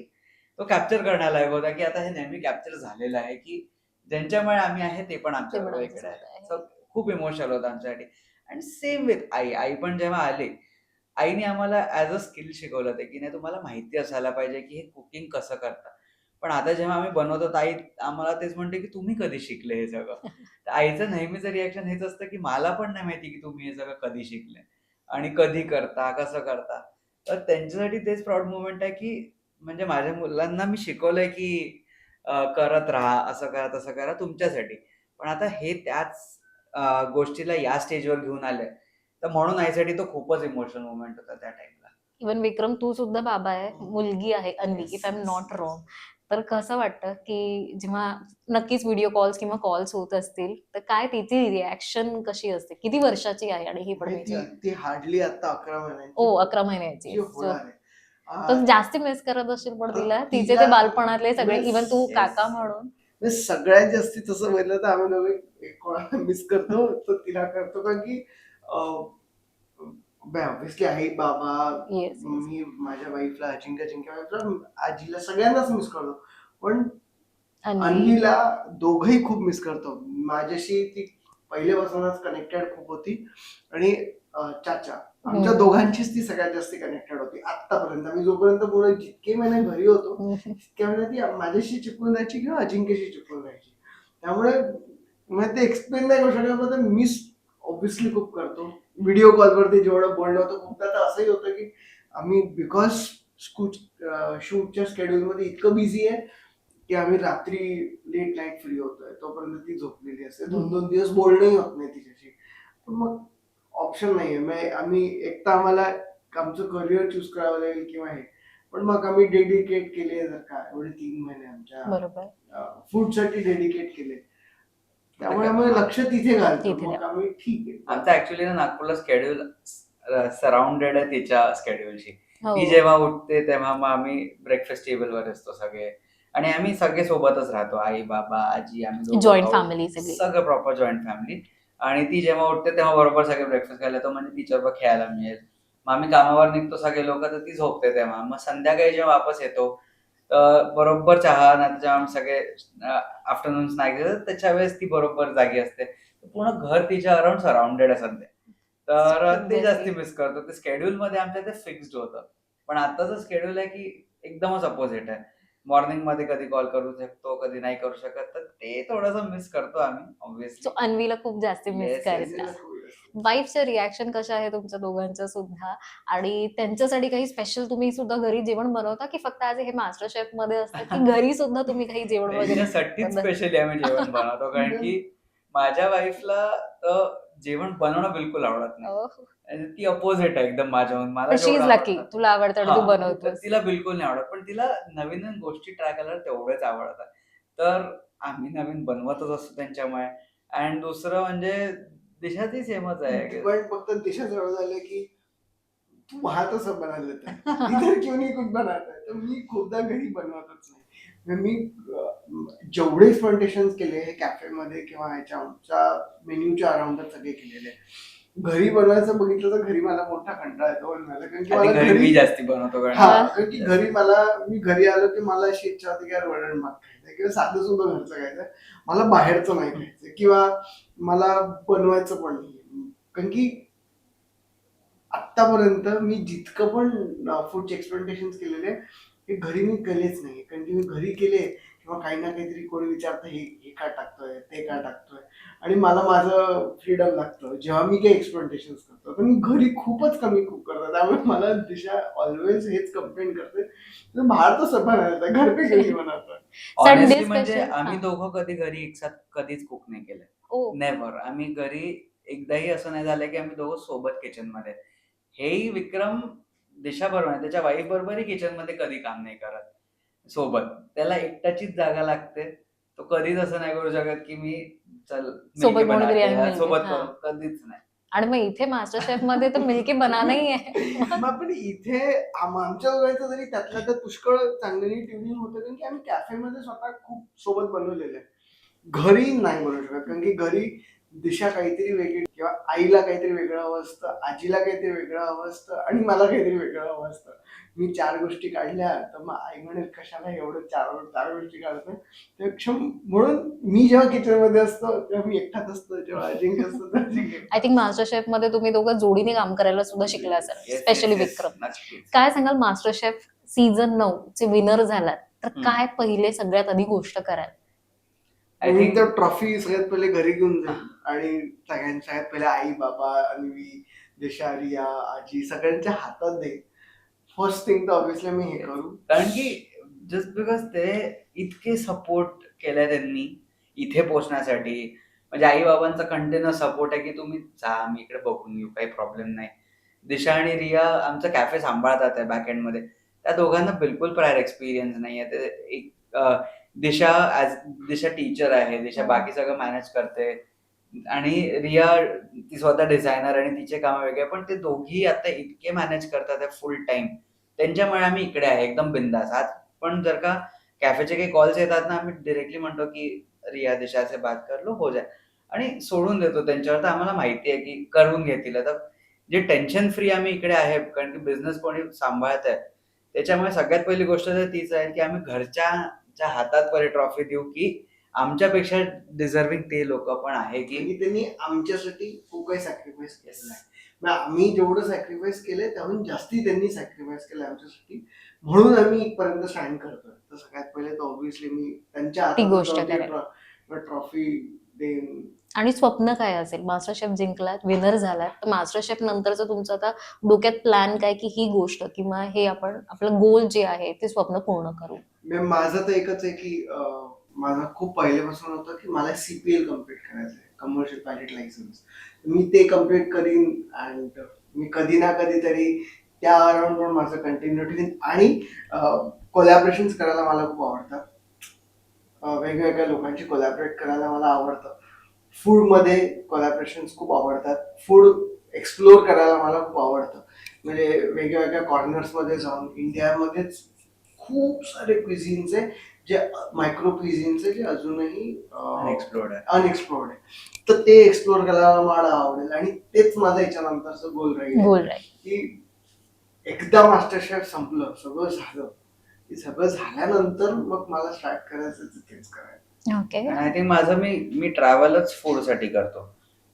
A: तो कॅप्चर करण्यालायक होता, की आता हे नेहमी कॅप्चर झालेलं आहे, की ज्यांच्यामुळे आम्ही आहे ते पण
C: ते पण
A: आमच्याबरोबर इकडे आहे.
C: आमच्यासोबत आहे.
A: सो खूप इमोशनल होतं आमच्यासाठी. आणि सेम विथ आई. आई पण जेव्हा आली, आईने आम्हाला ॲज अ स्किल शिकवलं ते, की नाही तुम्हाला माहिती असायला पाहिजे, की हे कुकिंग कसं करतात. पण आता जेव्हा आम्ही बनवतो, तर आई आम्हाला तेच म्हणते, की तुम्ही कधी शिकले हे सगळं? तर आईचं नेहमीचं रिएक्शन हेच असतं, की मला पण नाही माहिती, की तुम्ही हे सगळं कधी शिकले आणि कधी करता, कसं करता. तर त्यांच्यासाठी तेच प्राउड मोमेंट आहे, की म्हणजे माझ्या मुलांना मी शिकवलंय, की करत राहा, असं करा, तसं करा तुमच्यासाठी. पण आता हे त्याच गोष्टीला या स्टेजवर घेऊन आले. तर म्हणून आईसाठी तो खूपच इमोशनल मोमेंट होता त्या टाईमला.
C: इव्हन विक्रम तू सुद्धा बाबा आहे,
B: हो.
C: मुलगी आहे Anvi,
A: yes,
C: if I am
A: yes,
C: not
A: yes.
C: Wrong. तर कसं वाटतं, की जेव्हा नक्कीच व्हिडिओ कॉल्स किंवा कॉल्स होत असतील, तर काय तिची रिएक्शन कशी असते? किती वर्षाची आहे आणि ही पण
B: म्हणजे ती
C: विचार?
B: ती हार्डली आता 11
C: ओ
B: महिन्यांची
C: 11 महिन्याची.
B: जी
C: सो
B: होणार आहे.
C: तर जास्ती मिस करत असशील पण
B: तर
C: तिला? तिचे ते
B: तिला
C: बालपणातले सगळे
B: म्हणजे
C: इव्हन तू
A: येस.
C: काका म्हणून.
B: म्हणजे सगळ्यात जास्ती तसं बोललं तर आम्ही दोघे कोणाला मिस करतो तर तिला करतो कारण की ऑब्व्हियसली आई बाबा
C: येस, येस.
B: मी माझ्या वाईफला अजिंक्य वाईफला आजीला सगळ्यांनाच मिस करतो पण
C: अन्वी.
B: अन्वीला दोघंही खूप मिस करतो माझ्याशी ती पहिल्यापासूनच कनेक्टेड खूप होती आणि चाचा आमच्या दोघांचीच ती सगळ्यात जास्त कनेक्टेड होती आतापर्यंत आम्ही जोपर्यंत पुढे जितके महिने घरी होतो तितक्या महिने ती माझ्याशी चिपकून राहायची किंवा अजिंक्यशी चिपकून राहायची त्यामुळे मग ते एक्सप्लेन नाही करू शकत पण मिस ऑब्व्हियसली खूप करतो व्हिडिओ कॉलवरती जेवढं बोलणं होतं खूपदा तर असंही होतं की आम्ही बिकॉज शूटच्या स्केड्यूलमध्ये इतकं बिझी आहे की आम्ही रात्री लेट नाईट फ्री होतोय तोपर्यंत ती झोपलेली असते 2-2 दिवस बोलणंही होत नाही तिच्याशी पण मग ऑप्शन नाहीये मग आम्ही एक तर आम्हाला आमचं करिअर चूज करावं लागेल किंवा हे पण मग आम्ही डेडिकेट केले जर का एवढे 3 महिने आमच्या
C: बरोबर.
B: फूडसाठी डेडिकेट केले त्यामुळे
A: आता
B: आम्ही लक्ष तिथे घालतो
C: तिथे
B: मग आम्ही ठीक आहे
A: आमचं ऍक्च्युली ना नागपूरला शेड्यूल सराउंडेड आहे तिच्या शेड्यूलशी. ती
C: हो.
A: जेव्हा उठते तेव्हा मग आम्ही ब्रेकफास्ट टेबलवर असतो सगळे आणि आम्ही सगळे सोबतच राहतो. आई, बाबा, आजी, आम्ही दोघं
C: जॉइंट
A: भाऊ,
C: फॅमिली सगळी.
A: सगळं प्रॉपर जॉइंट फॅमिली. आणि ती जेव्हा उठते तेव्हा बरोबर सगळे ब्रेकफास्ट खायला येतो म्हणजे तिच्याबरोबर खेळायला मिळेल. मग आम्ही कामावर निघतो सगळे लोकं तर ती झोपते तेव्हा. मग संध्याकाळी जेव्हा वापस येतो बरोबर चहा नाहीतर जेव्हा आम्ही सगळे आफ्टरनून स्नॅक्स घेतो त्याच्या वेळेस ती बरोबर जागी असते. पूर्ण घर तिच्या अराउंड सराउंडेड आहे सध्या. तर ते जास्ती
C: एक्झॅक्टली.
A: मिस करतो. ते शेड्यूलमध्ये आमच्या ते फिक्स्ड होतं. पण आताचं शेड्यूल आहे की एकदमच अपोझिट आहे. मॉर्निंगमध्ये कधी कॉल करू शकतो, कधी नाही करू शकत. तर ते थोडंसं मिस करतो आम्ही
C: सो
A: ऑब्व्हियसली.
C: अन्वीला खूप जास्ती मिस
A: येस, येस,
C: करता.
B: अन्वीला
A: येस.
B: खूप जास्त.
C: वाईफचं रिएक्शन कसं आहे तुमच्या दोघांचं सुद्धा? आणि त्यांच्यासाठी काही स्पेशल तुम्ही सुद्धा घरी जेवण बनवता की फक्त आज हे मास्टर शेफ मध्ये असतं की घरी सुद्धा तुम्ही काही जेवण वगैरे
A: त्यांच्यासाठीच
C: बनवता?
A: स्पेशली आम्ही जेवण बनवतो. कारण की माझ्या वाईफला जेवण बनवणं बिलकुल आवडत नाही.
C: ओह.
A: आणि ती अपोझिट आहे एकदम माझ्याहून. मला
C: पण शी
A: जेवढं
C: इज लकी.
A: आवडतं
C: तुला आवडतं आणि तू
A: हां, तर
C: बनवतोस.
A: तिला बिलकुल नाही आवडत. पण तिला नवीन-नवीन गोष्टी ट्राय करायला तेवढंच आवडतात. तर आम्ही नवीन बनवतच असतो त्यांच्यामुळे. आणि दुसरं म्हणजे दिशाची सेमच आहे.
B: पण फक्त दिशा जवळ झालं की तू वहां तो सब बना लेता है इधर क्यों नहीं कुछ बनाता है तर मी खूपदा घरी बनवतच नाही म्हणजे मी जेवढे फर्मेंटेशन केले हे कॅफेमध्ये किंवा ह्याच्या आमच्या मेन्यूच्या अराउंडच सगळे केलेले घरी बनवायचं बघितलं तर घरी मला मोठा कंटाळा येतो बनवायला, कारण की
A: आधी
B: मला
A: घरी मी
B: घरी
A: जास्ती बनवतो कारण
B: हा कारण की मी घरी आलो की मला अशी इच्छा होती की यार वरण भात खायचं किंवा साधं सुद्धा घरचं खायचं, मला बाहेरचं नाही खायचं किंवा मला बनवायचं पण नाही, कारण की आत्तापर्यंत मी जितकं पण फूडचे एक्सपेरिमेंटेशन केलेले ते घरी मी केलेच नाही, कारण की मी घरी केले किंवा काही ना काहीतरी कोणी विचारतं हे हे का टाकतोय ते का टाकतोय, आणि मला माझं फ्रीडम लागतं जेव्हा मी काही एक्सपेरिमेंटेशन करतो. तर मी घरी खूपच कमी कुक करतो, त्यामुळे मला दिशा ऑलवेज हेच कंप्लेंट करते, "तुझं बाहेर तर सब बनवायचं, घर पे क्यों नहीं बनवता?"
C: संडे
A: ऑनेस्टली म्हणजे
C: स्पेशल.
A: आम्ही दोघं कधी घरी एकसाथ कधीच कुक नाही केलंय.
C: ओ.
A: नेव्हर. आम्ही घरी एकदाही असं नाही झालं की आम्ही दोघं सोबत किचनमध्ये. हेही विक्रम दिशा बरोबर आहे. त्याच्या वाईफ बरोबरही किचनमध्ये कधी काम नाही करत सोबत. त्याला एकट्याचीच जागा लागते. तो कधीच असं नाही करू शकत की मी चल मिलके
C: सोबत कोणीतरी
A: बनाते
C: आणि
A: या
C: मिळते.
A: सोबत
C: हा.
A: करू. कधीच नाही.
C: आणि मग इथे मास्टर शेफ मध्ये तर मिल्की बनाना ही आहे.
B: मग पण इथे आमच्या दोघांचं जरी त्यातल्या त्यात पुष्कळ चांगली ट्युनिंग होतं, कारण की आम्ही कॅफेमध्ये स्वतः खूप सोबत बनवलेलं आहे. घरी नाही बनवू शकत, कारण की घरी दिशा काहीतरी वेगळी किंवा आईला काहीतरी वेगळं हवं असतं, आजीला काहीतरी वेगळं हवं असतं आणि मला काहीतरी वेगळं हवं असतं. मी 4 गोष्टी काढल्या तर मग आई म्हणेल कशाला एवढं 4 गोष्टी काढतोय. त्यापेक्षा म्हणून मी जेव्हा किचनमध्ये असतो तेव्हा मी एकटाच असतो, जेव्हा अजिंक्य असतो तर अजिंक्य
C: आय थिंक मास्टर शेफ मध्ये तुम्ही दोघं जोडीने काम करायला सुद्धा शिकला असाल,
A: येस,
C: स्पेशली
A: येस, येस.
C: विक्रम.
A: नक्कीच.
C: काय सांगाल मास्टर शेफ सीझन 9 चे विनर झालात तर
A: हम्म.
C: काय पहिले सगळ्यात आधी गोष्ट कराल?
A: आय
B: मी
A: थिंक
B: तर ट्रॉफी सगळ्यात पहिले घरी घेऊन जाईल आणि सगळ्यात पहिले आई बाबा अन्वी दिशा रिया आजी सगळ्यांच्या हातात देईल. फर्स्ट थिंग तर ऑब्विसली मी हे करू.
A: कारण की जस्ट बिकॉज ते इतके सपोर्ट केलंय त्यांनी इथे पोहोचण्यासाठी, म्हणजे आई बाबांचा कंटिन्युअस सपोर्ट आहे की तुम्ही जा, आम्ही इकडे बघून घेऊ, काही प्रॉब्लेम नाही. दिशा आणि रिया आमचा कॅफे सांभाळतात आहे बॅक एंड मध्ये. त्या दोघांना बिलकुल प्रायर एक्सपिरियन्स नाहीये. ते एक दिशा टीचर आहे, दिशा बाकी सगळं मॅनेज करते आणि रिया ती स्वतः डिझायनर आणि तिचे काम वेगळे, पण ते दोघी आता इतके मॅनेज करतात फुल टाइम. त्यांच्यामुळे आम्ही इकडे आहे एकदम बिंदास. आज पण जर का कॅफेचे काही कॉल्स येतात ना, आम्ही डिरेक्टली म्हणतो की रिया दिशा से बात कर लो, हो जाए, आणि सोडून देतो त्यांच्यावर. तर आम्हाला माहिती आहे की करून घेतील. आता जे टेन्शन फ्री आम्ही इकडे आहे, कारण की बिझनेस कोणी सांभाळत आहे, त्याच्यामुळे सगळ्यात पहिली गोष्ट तर तीच आहे की आम्ही घरच्या हातात पहिले ट्रॉफी देऊ की आमच्यापेक्षा डिझर्विंग ते लोक पण आहे की
B: आणि त्यांनी आमच्यासाठी खूप काही सॅक्रिफाईस केलेलं आहे. मग आम्ही जेवढं सॅक्रिफाईस केलंय त्याहून जास्ती त्यांनी सॅक्रिफाईस केलं आमच्यासाठी, म्हणून आम्ही इथपर्यंत स्टँड करतोय. तर सगळ्यात पहिले तर ऑब्व्हियसली मी त्यांच्या
C: ती
B: हातात
C: गोष्ट
B: जाऊन
C: करेल.
B: ट्रॉफी देईन.
C: आणि स्वप्न काय असेल? मास्टर शेफ जिंकलात, विनर झालात, तर मास्टर शेफ नंतरचं तुमचं आता डोक्यात प्लॅन काय की ही गोष्ट किंवा हे आपण आपलं गोल जे आहे ते स्वप्न पूर्ण करू?
B: माझं तर एकच आहे की माझं खूप पहिल्यापासून होतं की मला CPL कम्प्लीट करायचं आहे, कमर्शियल पायलट लायसन्स. मी ते कम्प्लीट करीन अँड मी कधी ना कधीतरी त्या अराउंडवर माझं कंटिन्यू ठेवीन. आणि कोलॅबरेशन्स करायला मला खूप आवडतात. वेगवेगळ्या लोकांशी कोलॅबरेट करायला मला आवडतं. फूडमध्ये कोलॅबरेशन्स खूप आवडतात. फूड एक्सप्लोर करायला मला खूप आवडतं. म्हणजे वेगवेगळ्या कॉर्नर्समध्ये जाऊन इंडियामध्येच खूप सारे क्विझिन्स आहे जे मायक्रो क्विझिन्स आहे जे अजूनही
A: एक्सप्लोर्ड आहे.
B: अनएक्सप्लोर्ड आहे. तर ते एक्सप्लोर करायला मला आवडेल आणि तेच माझं याच्यानंतरचं गोल राहील
C: गोल राहील.
B: की एकदा मास्टर शेफ संपलं, सगळं झालं, की सगळं झाल्यानंतर मग मला स्टार्ट करायचं तेच करायचं.
C: ओके.
A: आणि आय थिंक माझं मी ट्रॅव्हलच फूडसाठी करतो.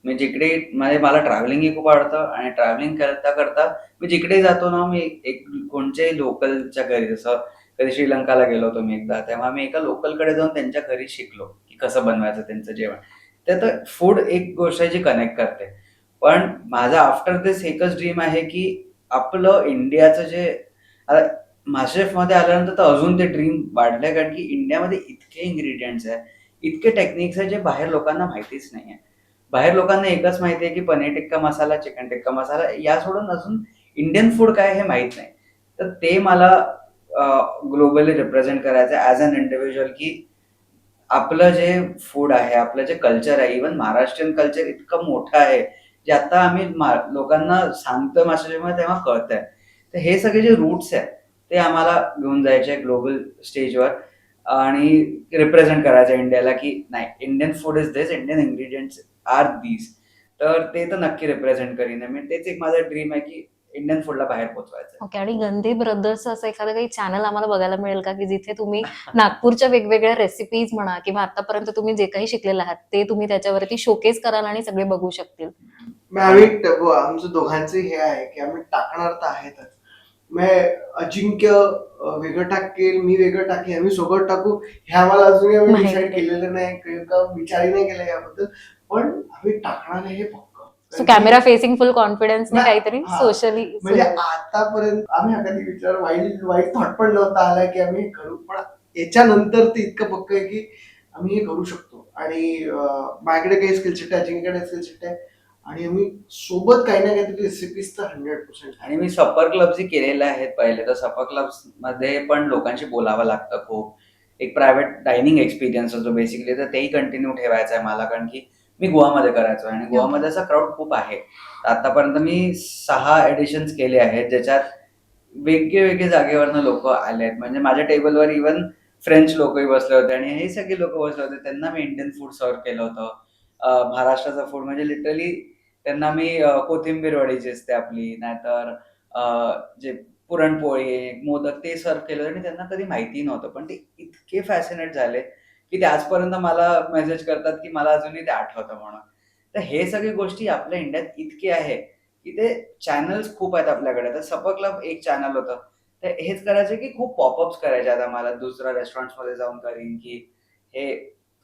A: मी जिकडे म्हणजे मला ट्रॅव्हलिंगही खूप आवडतं आणि ट्रॅव्हलिंग करता करता मी जिकडे जातो ना, मी एक कोणत्याही लोकलच्या घरी, जसं कधी श्रीलंकाला गेलो होतो मी एकदा, तेव्हा मी एका लोकलकडे जाऊन त्यांच्या घरी शिकलो की कसं बनवायचं त्यांचं जेवण. तर फूड एक गोष्ट आहे जी कनेक्ट करते. पण माझा आफ्टर दिस एकच ड्रीम आहे की आपलं इंडियाचं जे आता मास्टरशेफमध्ये आल्यानंतर तर अजून ते ड्रीम वाढलंय, कारण की इंडियामध्ये इतके इन्ग्रेडियंट्स आहे, इतके टेक्निक्स आहे जे बाहेर लोकांना माहितीच नाही आहे. बाहेर लोकांना एकच माहिती आहे की पनीर टिक्का मसाला, चिकन टिक्का मसाला, या सोडून अजून इंडियन फूड काय हे माहित नाही. तर ते मला ग्लोबली रिप्रेझेंट करायचं आहे ॲज अन इंडिव्हिज्युअल, की आपलं जे फूड आहे, आपलं जे कल्चर आहे, इव्हन महाराष्ट्रीयन कल्चर इतकं मोठं आहे, जे आता आम्ही लोकांना सांगतोय मास्टरशेफमध्ये तेव्हा कळतंय. तर हे सगळे जे रूट्स आहेत ते आम्हाला घेऊन जायचे ग्लोबल स्टेजवर आणि रिप्रेझेंट करायचं इंडियाला की नाही, Indian food is this, Indian ingredients are these. तर ते तर नक्की रिप्रेझेंट करीन मी. तेच एक माझा ड्रीम आहे की इंडियन फूडला बाहेर पोहोचवायचं.
C: ओके. आणि गंधे ब्रदर्स असं एखादं काही चॅनल आम्हाला बघायला मिळेल का, की जिथे तुम्ही नागपूरच्या वेगवेगळ्या रेसिपीज म्हणा किंवा आतापर्यंत तुम्ही जे काही शिकलेलं आहात ते तुम्ही त्याच्यावरती शोकेस कराल आणि सगळे बघू शकतील?
B: मग आम्ही आमचं दोघांचे हे आहे की आम्ही टाकणार तर आहेतच. मग अजिंक्य वेगळं टाकेल, मी वेगळं टाकेल, आम्ही सोबत टाकू हे आम्हाला अजूनही आम्ही
C: माहिती
B: डिसाईड
C: नाही.
B: केलेलं नाही किंवा विचारही नाही केला याबद्दल, पण आम्ही टाकणार आहे हे पक्क.
C: सो कॅमेरा फेसिंग फुल कॉन्फिडन्सने काहीतरी
B: हा.
C: सोशली
B: म्हणजे आतापर्यंत आम्ही हा कधी विचार वाईट थॉट पण नव्हता आला की आम्ही हे करू, पण याच्यानंतर ते इतकं पक्क आहे की आम्ही हे करू शकतो. आणि माझ्याकडे काही स्किल सेट आहे, अजिंक्यकडे स्किल सेट आहे, आणि आम्ही सोबत काही ना काहीतरी रेसिपीज तर 100%.
A: आणि मी सफर क्लब्स केलेले आहेत पहिले, तर सफर क्लब्स मध्ये पण लोकांशी बोलावं लागतं खूप. एक प्रायव्हेट डायनिंग एक्सपिरियन्स असतो बेसिकली, तर तेही कंटिन्यू ठेवायचं आहे मला, कारण की मी गोवामध्ये करायचो आणि गोवामध्ये असा क्राऊड खूप आहे. आतापर्यंत मी 6 एडिशन्स केले आहेत, ज्याच्यात वेगळे जागेवरनं लोक आले आहेत. म्हणजे माझ्या टेबलवर इव्हन फ्रेंच लोकही बसले होते आणि हे सगळे लोक बसले होते. त्यांना मी इंडियन फूड सर्व केलं होतं. महाराष्ट्राचं फूड म्हणजे लिटरली त्यांना मी कोथिंबीर वडीची असते आपली, नाहीतर जे पुरणपोळी, मोदक ते सर्व केलं आणि त्यांना कधी माहिती नव्हतं. पण ते इतके फॅसिनेट झाले, की ते आजपर्यंत मला मेसेज करतात, की मला अजूनही ते आठवतं म्हणून. तर हे सगळी गोष्टी आपल्या इंडियात इतके आहे, की ते चॅनल्स खूप आहेत आपल्याकडे. तर सफर क्लब एक चॅनल होतं. तर हेच करायचं की खूप पॉपअप्स करायचे आता मला दुसऱ्या रेस्टॉरंट्समध्ये जाऊन करीन, की हे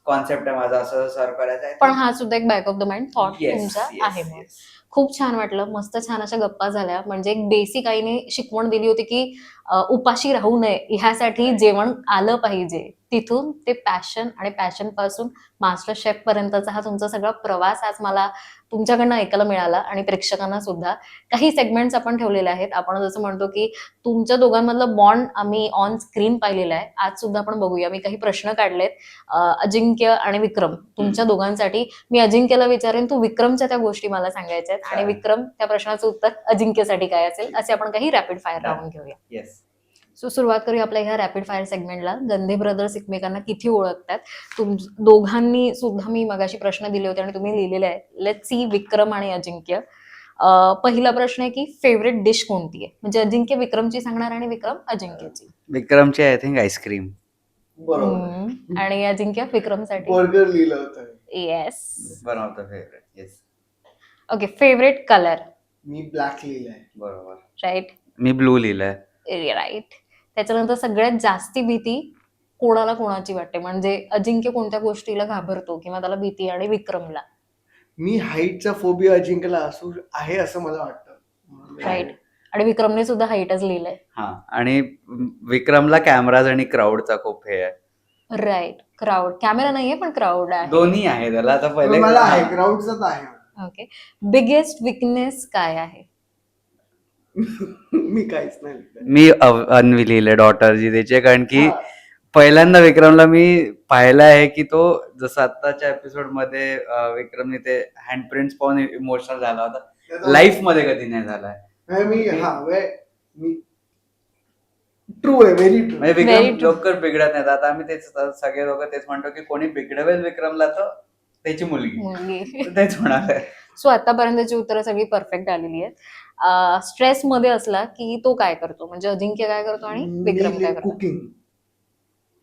A: कॉन्सेप्ट आहे माझा, असं सर्व करायचं आहे.
C: पण हा सुद्धा एक back of the mind thought
A: yes,
C: तुमचा
A: येस,
C: आहे मग.
A: येस.
C: खूप छान वाटलं. मस्त छान अशा गप्पा झाल्या. म्हणजे एक बेसिक आईने शिकवण दिली होती, की उपाशी राहू नये ह्यासाठी जेवण आलं पाहिजे. तिथून ते पॅशन आणि पॅशन पासून मास्टर शेफ पर्यंतचा हा तुमचा सगळा प्रवास आज मला तुमच्याकडनं ऐकायला मिळाला आणि प्रेक्षकांना सुद्धा. काही सेगमेंट्स आपण ठेवलेले आहेत. आपण जसं म्हणतो, की तुमच्या दोघांमधलं बॉन्ड आम्ही ऑन स्क्रीन पाहिलेला आहे. आज सुद्धा आपण बघूया. मी काही प्रश्न काढलेत. अजिंक्य आणि विक्रम तुमच्या दोघांसाठी. मी अजिंक्यला विचारेन, तू विक्रमच्या त्या गोष्टी मला सांगायच्या आहेत आणि
A: चालेल.
C: विक्रम त्या प्रश्नाचं उत्तर अजिंक्यसाठी काय असेल असे आपण काही रॅपिड फायर
A: Done.
C: राऊंड घेऊया.
A: येस.
C: सो सुरुवात करूया आपल्या ह्या रॅपिड फायर सेगमेंटला. गंधे ब्रदर्स एकमेकांना किती ओळखतात? दोघांनी सुद्धा मी मगाशी प्रश्न दिले होते आणि तुम्ही लिहिलेले आहेत. लेट्स सी विक्रम आणि अजिंक्य. पहिला प्रश्न आहे की फेवरेट डिश कोणती आहे? म्हणजे अजिंक्य विक्रमची सांगणार आणि विक्रम अजिंक्यची.
A: विक्रमची आय थिंक आईस्क्रीम.
B: बरोबर.
C: आणि अजिंक्य विक्रमसाठी.
B: बर्गर लिहिलं होतं.
C: Yes.
A: One of the favourite. Yes.
C: Okay. Favourite colour.
B: Me black लिहिलंय.
A: बरोबर.
C: राईट.
A: मी ब्लू लिहिलंय.
C: राईट. त्याच्यानंतर सगळ्यात जास्ती भीती कोणाला कोणाची वाटते? म्हणजे अजिंक्य कोणत्या गोष्टीला घाबरतो किंवा त्याला भीती आणि विक्रमला?
B: मी हाईटचा फोबिया अजिंक्यला आहे असं मला वाटतं.
C: राईट. आणि विक्रमने सुद्धा हाईटच लिहिलंय.
A: हा. आणि विक्रमला कॅमेराज आणि क्राऊडचा खूप हे आहे.
C: राईट. क्राऊड. कॅमेरा नाहीये पण क्राऊड आहे.
A: दोन्ही आहे त्याला. आता पहिले
B: मला आहे, क्राऊडचाच आहे.
C: ओके. बिगेस्ट विकनेस काय आहे?
B: मी काहीच नाही लिहिलंय.
A: मी अन्वी लिहिलंय डॉटरची त्याची, कारण की
B: हा.
A: पहिल्यांदा विक्रमला मी पाहिलं आहे की तो जसं आत्ताच्या एपिसोड मध्ये विक्रमने ते हँडप्रिंट्स पाहून इमोशनल झाला होता.
B: त्याचा-
A: लाईफ मध्ये कधी नाही झालाय.
B: मी ट्रू आहे, व्हेरी ट्रू.
A: म्हणजे
C: Very
A: विक्रम
C: true.
A: लवकर बिघडत नाहीत. आता आम्ही तेच सगळे लोक तेच म्हणतो की कोणी बिघडवेल विक्रमला तर त्याची मुलगी.
C: मुलगी.
A: तर तेच होणार आहे.
C: सो आतापर्यंतची उत्तरं सगळी परफेक्ट आलेली आहेत. स्ट्रेस मध्ये असला की तो काय करतो? म्हणजे अजिंक्य काय करतो आणि विक्रम काय करतो?
B: कुकिंग.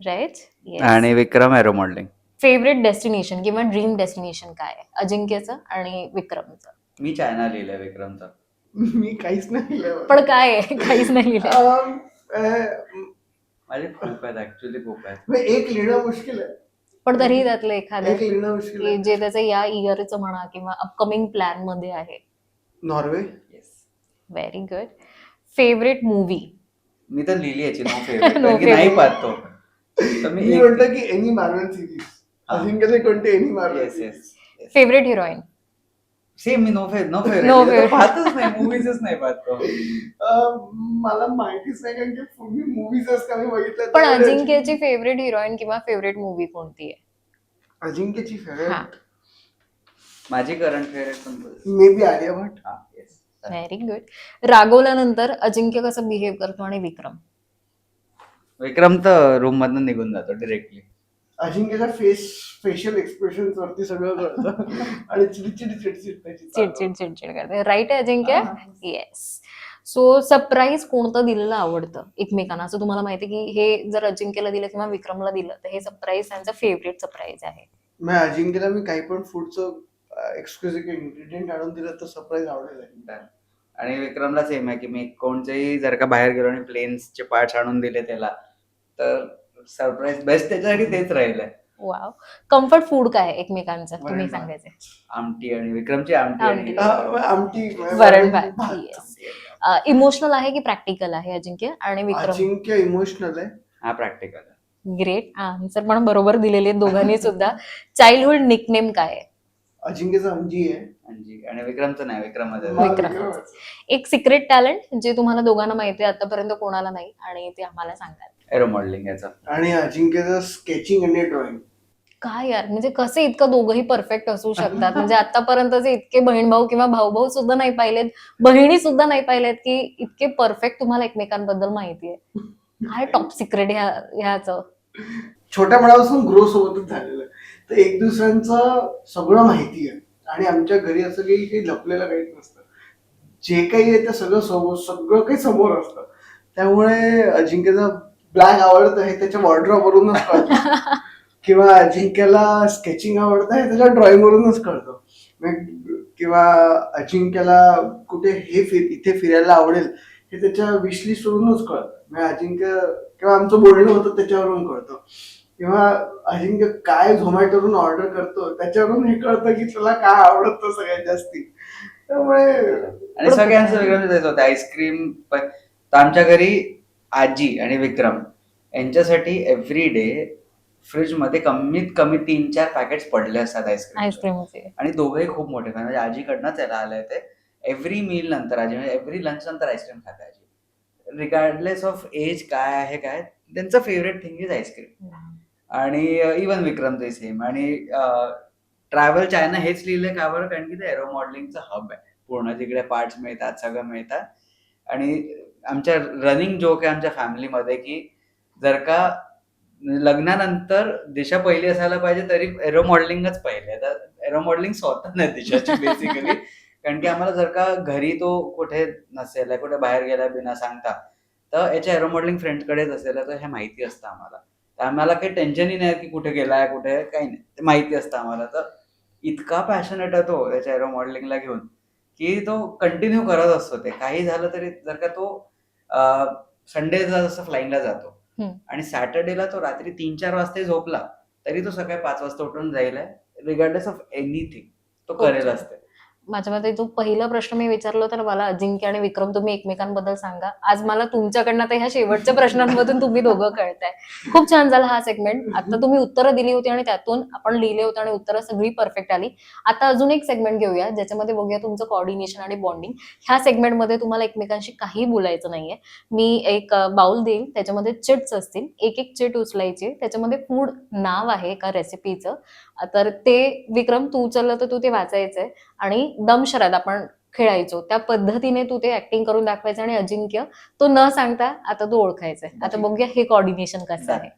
C: राईट.
A: आणि विक्रम एरो मॉडेलिंग.
C: फेवरेट डेस्टिनेशन किंवा ड्रीम डेस्टिनेशन काय आहे? अजिंक्यचं आणि विक्रमचं.
A: मी चायना लिहिलंय विक्रमचा.
B: मी काहीच नाही लिहिलंय.
C: पण काय आहे? काहीच नाही लिहिलंय.
A: माझे खूप आहेत ऍक्च्युली, खूप आहेत.
B: एक लिहिणं मुश्किल आहे.
C: पण तरीही त्यातलं एखादं
B: एक लिहिणं मुश्किल
C: की
B: आहे.
C: जे त्याचं या इयरचं म्हणा किंवा अपकमिंग प्लॅन मध्ये आहे.
B: Norway.
A: Yes.
C: Very good. Favourite movie.
A: मी तर लिहिली याची नो फेवरेट,
C: No
A: कारण की नाही
C: favorite.
A: पाहतो. तर
B: मी म्हणतो की एनी मार्वल सिरीज.
A: हा.
B: अजिंक्यचे कोणते any Marvel
A: yes
B: series.
A: Yes.
C: Favourite heroine.
A: Same me know favourite.
C: No
A: तो
C: favorite.
A: पाहतच नाही, मूवीजच नाही पाहतो.
B: मला माहितीच नाही, कारण की मी मूवीजच कमी बघितल्या.
C: पण अजिंक्यची फेवरेट हिरोईन किंवा फेवरेट मूवी कोणती आहे?
B: अजिंक्यची
C: हा.
B: फेवरेट
A: माझी current favourite
B: maybe Alia Bhatt.
A: Yes.
C: Very good. रागवल्यानंतर अजिंक्य कसं बिहेव करतो आणि विक्रम?
A: विक्रम तर रूम मधनं निघून जातो डिरेक्टली.
B: अजिंक्यच्या फेशियल एक्सप्रेशन वरती सगळं कळतं आणि चिडचिड चिडचिड त्याची चालू.
C: चिडचिड चिडचिड करते. राईट आहे अजिंक्य?
B: हा.
C: येस. सो सरप्राईज कोणतं दिलेलं आवडतं एकमेकांना? असं तुम्हाला माहिती की हे जर अजिंक्यला दिलं किंवा विक्रमला दिलं तर हे सरप्राईज त्यांचं फेवरेट सरप्राईज आहे.
B: मग अजिंक्यला मी काही पण फूडचं एक्सक्लुझिव्ह इन्ग्रेडियंट आणून दिलं तर सरप्राईज आवडेल.
A: आणि विक्रमला सेम आहे की मी कोणतेही जर का बाहेर गेलो आणि प्लेन्सचे पार्ट्स आणून दिले त्याला तर सरप्राईज बेस्ट त्याच्यासाठी तेच राहिलंय.
C: वाव. कम्फर्ट फूड काय आहे एकमेकांचं तुम्ही
B: वरण भात.
C: सांगायचे?
A: आमटी आणि विक्रमची आमटी आणि
B: आमटी
C: वरण भात. येस. इमोशनल आहे की प्रॅक्टिकल आहे अजिंक्य आणि विक्रम?
B: अजिंक्य इमोशनल आहे.
A: हा प्रॅक्टिकल आहे.
C: ग्रेट. आन्सर पण बरोबर दिलेले आहेत दोघांनी सुद्धा. चाइल्डहुड निकनेम काय आहे?
B: अजिंक्यचं अंजी आहे.
A: अंजी आणि विक्रमचं नाही, विक्रममध्ये
C: विक्रम. एक सिक्रेट टॅलेंट जे तुम्हाला दोघांना माहिती आहे आतापर्यंत कोणाला नाही आणि ते आम्हाला सांगाल.
A: एरो मॉडेलिंग याचा.
B: आणि अजिंक्यचं स्केचिंग आणि ड्रॉइंग.
C: काय यार, म्हणजे कसे इतकं दोघंही परफेक्ट असू शकतात? म्हणजे आतापर्यंतचे इतके बहीण भाऊ किंवा भाऊ भाऊ सुद्धा नाही पाहिलेत, बहिणी सुद्धा नाही पाहिलेत की इतके परफेक्ट तुम्हाला एकमेकांबद्दल माहिती आहे. काय टॉप सिक्रेट ह्याचं?
B: छोट्या मुलापासून ग्रो सोबतच झालेलं आहे. तर एक दुसऱ्यांचं सगळं माहिती आहे आणि आमच्या घरी असं काही लपलेलं काहीच नसतं. जे काही आहे ते सगळं काही समोर असतं. त्यामुळे अजिंक्यचा ब्लॅक आवडतं हे त्याच्या वॉर्डरोब वरूनच कळतं किंवा अजिंक्यला स्केचिंग आवडतं हे त्याच्या ड्रॉइंग वरूनच कळतं. किंवा अजिंक्यला कुठे इथे फिरायला आवडेल हे त्याच्या विशलिस्ट वरूनच कळतं. अजिंक्य किंवा आमचं बोलणं होतं त्याच्यावरून कळतं किंवा अजिंक्य काय झोमॅटोवरून ऑर्डर करतो त्याच्यावरून हे कळतं की तुला काय आवडतं सगळ्यात जास्ती. त्यामुळे
A: आणि सगळ्यांचं वेगळं जायचं होतं. आईस्क्रीम पण तर आमच्या घरी आजी आणि विक्रम यांच्यासाठी एव्हरी डे फ्रीज मध्ये कमीत कमी 3-4 पॅकेट्स पडले असतात आईस्क्रीम.
C: आईस्क्रीमचे.
A: आणि दोघंही खूप मोठे फॅन. म्हणजे आजीकडनंच याला आलंय ते. एव्हरी मील नंतर आजी म्हणजे एव्हरी लंच नंतर आईस्क्रीम खाते आजी. रिगार्डलेस ऑफ एज काय आहे काय त्यांचं फेवरेट थिंग इज आईस्क्रीम. आणि इवन विक्रमचे सेम. आणि ट्रॅव्हल चायना हेच लिहिलंय का बरं? कारण की ते एरो मॉडेलिंगचं हब आहे. पूर्ण तिकडे पार्ट्स मिळतात, सगळं मिळतात. आणि आमच्या रनिंग जोक आहे आमच्या फॅमिलीमध्ये की जर का लग्नानंतर दिशा पहिली असायला पाहिजे तरी एरो मॉडेलिंगच पहिले. तर एरो मॉडेलिंग स्वतः नाही दिशाची बेसिकली. कारण की आम्हाला जर का घरी तो कुठे नसेल, कुठे बाहेर गेला बिना सांगता तर याच्या एरो मॉडेलिंग फ्रेंड्सकडेच असेल तर हे माहिती असतं आम्हाला. तर आम्हाला काही टेन्शनही नाही की कुठे गेलाय कुठे काही नाही, ते माहिती असतं आम्हाला. तर इतका पॅशनेट आहे तो त्याच्या एरो मॉडेलिंगला घेऊन की तो कंटिन्यू करत असतो. ते काही झालं तरी जर का तो संडेला जसं फ्लाईंगला जातो आणि सॅटर्डेला तो रात्री 3-4 वाजता झोपला तरी तो सकाळी 5 वाजता उठून जाईल. रिगार्डलेस ऑफ एनिथिंग तो करेल असते.
C: माझ्या मते जो पहिला प्रश्न मी विचारला तर मला अजिंक्य आणि विक्रम तुम्ही एकमेकांबद्दल सांगा. आज मला तुमच्याकडनं तर ह्या शेवटच्या प्रश्नांमधून तुम्ही दोघं कळताय. खूप छान झाला हा सेगमेंट. आता तुम्ही उत्तरं दिली होती आणि त्यातून आपण लिहिले होते आणि उत्तरं सगळी परफेक्ट आली. आता अजून एक सेगमेंट घेऊया ज्याच्यामध्ये बघूया तुमचं कोऑर्डिनेशन आणि बॉन्डिंग. ह्या सेगमेंटमध्ये तुम्हाला एकमेकांशी काही बोलायचं नाहीये. मी एक बाउल देईल, त्याच्यामध्ये चिट्स असतील. एक एक चिट उचलायची, त्याच्यामध्ये फूड नाव आहे एका रेसिपीचं. तर ते विक्रम तू उचललं तर तू ते वाचायचंय आणि दमशराद आपण खेळायचो त्या पद्धतीने तू ते ऍक्टिंग करून दाखवायचं आणि अजिंक्य तो न सांगता आता तू ओळखायचंय. आता बघूया हे कोऑर्डिनेशन कसं आहे.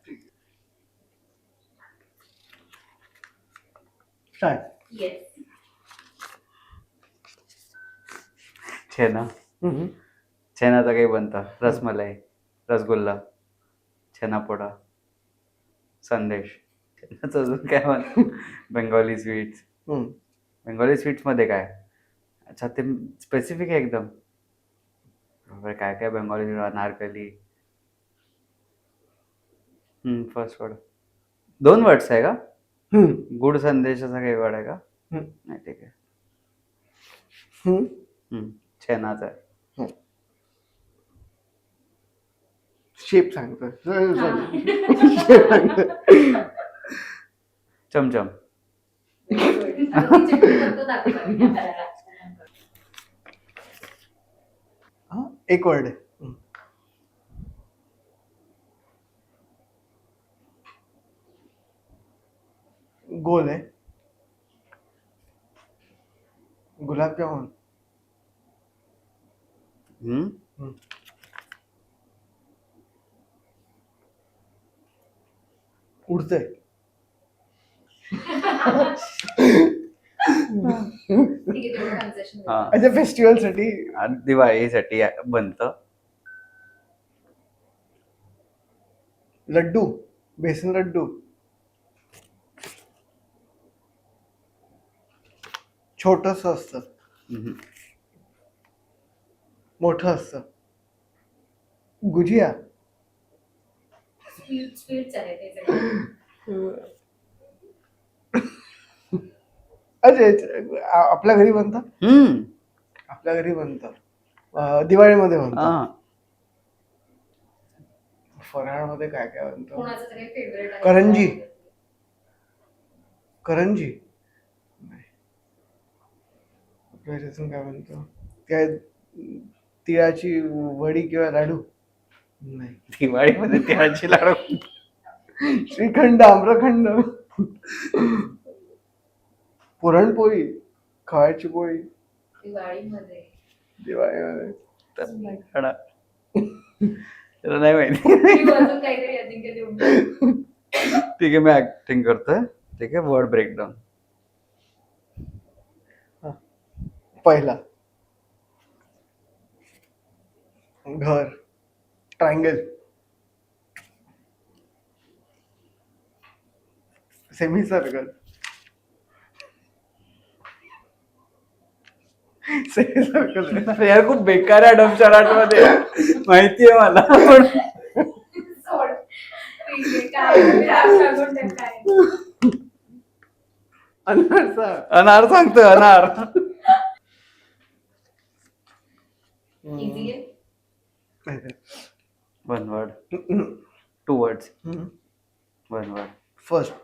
A: छेना. छेनाचं काही बनतं. रसमलाई, रसगुल्ला, छेनापोडा, संदेश. छेनाचं अजून काय बनतं? बेंगॉली स्वीट्स. बेंगॉली स्वीट्स मध्ये काय? अच्छा ते स्पेसिफिक आहे एकदम. काय काय Bengali? Anarkali. First word 2 words आहे का? गुड संदेशाचा काही वर्ड आहे का? नाही ठीक आहे. छेनाचा आहे.
B: शेप सांगतो.
A: चमचम.
B: एक वर्ड आहे. गोल आहे. गुलाबजामुन. उडतंय.
C: ठीक आहे तेवढं कन्सेशन
A: हा.
B: अच्छा फेस्टिवलसाठी
A: आणि दिवाळीसाठी बनतं.
B: लड्डू, बेसन लड्डू, छोटस असतं,
A: हम्म.
B: मोठं असतं, गुजिया,
C: स्वीट्स आहे ते सगळं.
B: अच्छा आपल्या घरी बनतं,
A: हम्म.
B: आपल्या घरी बनतं, दिवाळीमध्ये बनतं.
A: हा.
B: फराळमध्ये काय काय बनतं?
C: कोणाचं तरी फेवरेट आहे
B: करंजी. करंजी नाही. आपल्या ह्याच्यातून काय बनतं? काय तिळाची वडी किंवा लाडू नाही.
A: दिवाळीमध्ये तिळाची लाडू.
B: श्रीखंड, आम्रखंड, पुरणपोळी, खव्याची पोळी
C: दिवाळीमध्ये.
B: दिवाळीमध्ये.
A: तर नाही खाणार. त्याला नाही माहिती.
C: मी अजून काहीतरी अजिंक्य देऊन टाक.
A: ठीक आहे, मी ऍक्टिंग करतोय. ठीक आहे, वर्ड ब्रेकडाऊन.
B: पहिला घर, triangle, semi circle, semi circle,
A: यार खूप बेकार आहे डमशराट मध्ये, माहितीये मला. पण
C: सोड. ठीक आहे, काय तुम्ही राग सांगून द्या काय.
B: अनारसा,
A: अनार सांगतोय, अनार.
C: Easy आहे.
A: One word, 2 words. One word.
B: First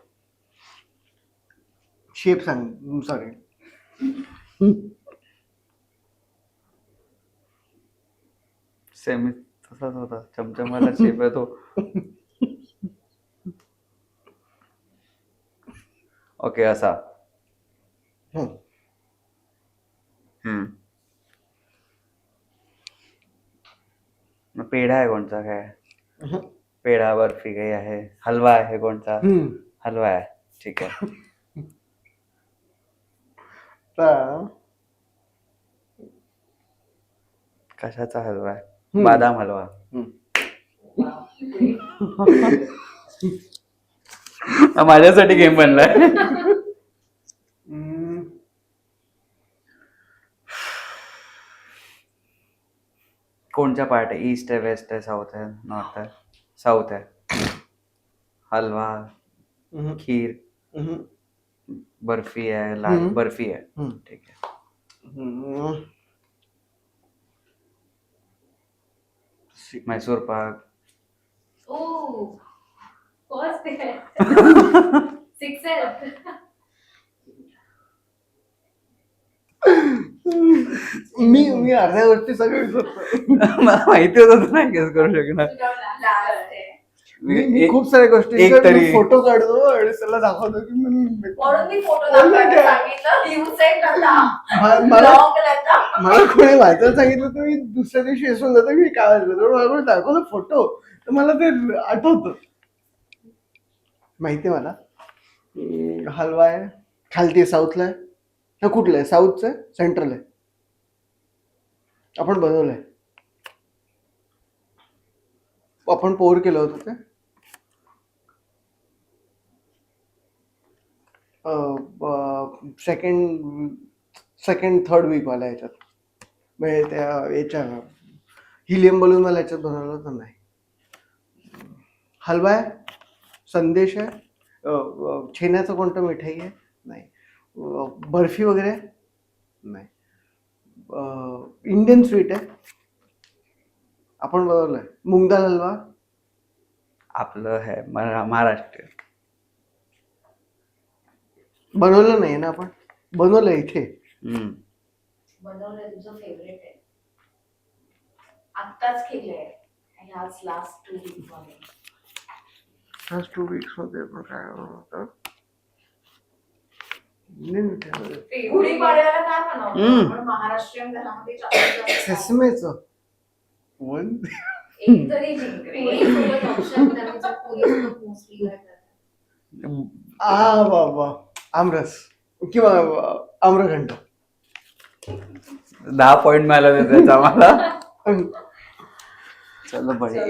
B: shape सांग, सॉरी.
A: सेमी तसाच होता, चमचमाला शेप आहे तो. ओके, असा. मग पेढा आहे कोणता? काय पेढा, बर्फी काही आहे? हलवा आहे कोणता? हलवा आहे, ठीक आहे. कशाचा हलवा आहे? बदाम हलवा. माझ्यासाठी गेम बनलाय. कोणत्या पार्ट आहे? ईस्ट आहे, वेस्ट आहे, साऊथ आहे, नॉर्थ आहे? साऊथ आहे. हलवा, खीर, बर्फी आहे, लाडू. बर्फी आहे, ठीक आहे. मैसूर पाक.
C: ओ फर्स्ट आहे. 6 आहे.
B: मी अर्ध्या गोष्टी सगळं विसरतो.
A: मला माहिती होतं तू नाही गेस करू शकणार.
C: लास्ट आहे.
B: मी खूप साऱ्या गोष्टी
A: एक तरी
B: फोटो काढतो आणि त्याला दाखवतो की
C: म्हणून मी फोटो दाखवायला सांगितलं. You said नव्हता.
B: मला
C: Wrong नव्हता.
B: मला कोणी वाचायला सांगितलं तर मी दुसऱ्या दिवशी विसरून जातो की मी काय वाचलं. मला कोणी दाखवलं फोटो तर मला ते आठवतं. माहिती आहे मला. हलवा आहे, खालती साऊथला आहे. हा कुठला आहे? साऊथचा आहे, सेंट्रल आहे. आपण बनवलंय, आपण पोर केलं होतं ते. सेकंड थर्ड वीक वाला याच्यात, म्हणजे त्या याच्या हिलियम बलून मला याच्यात बनवलं तर नाही. हलवा आहे, संदेश आहे, छेन्याचं कोणतं मिठाई आहे नाही, बर्फी वगैरे नाही, इंडियन स्वीट आहे, आपण बनवलंय. मूग दाल हलवा
A: आपलं आहे महाराष्ट्र.
B: बनवलं नाही ना आपण, बनवलंय इथे.
C: बनवलंय, तुझं फेवरेट आहे. आत्ताच केलंय ह्याच लास्ट 2 weeks मध्ये.
B: फर्स्ट 2 weeks मध्ये पण काय होतं? इंडियन मिठाई
C: गुढीपाडव्याला काय बनवतो आपण महाराष्ट्रीयन घरामध्ये?
B: सेसमेचं वन
C: एक तरी जिंकरे.
B: बाबा आमरस किंवा आम्रखंड.
A: 10 पॉइंट मिळाला त्याचा मला. चलो बढिया.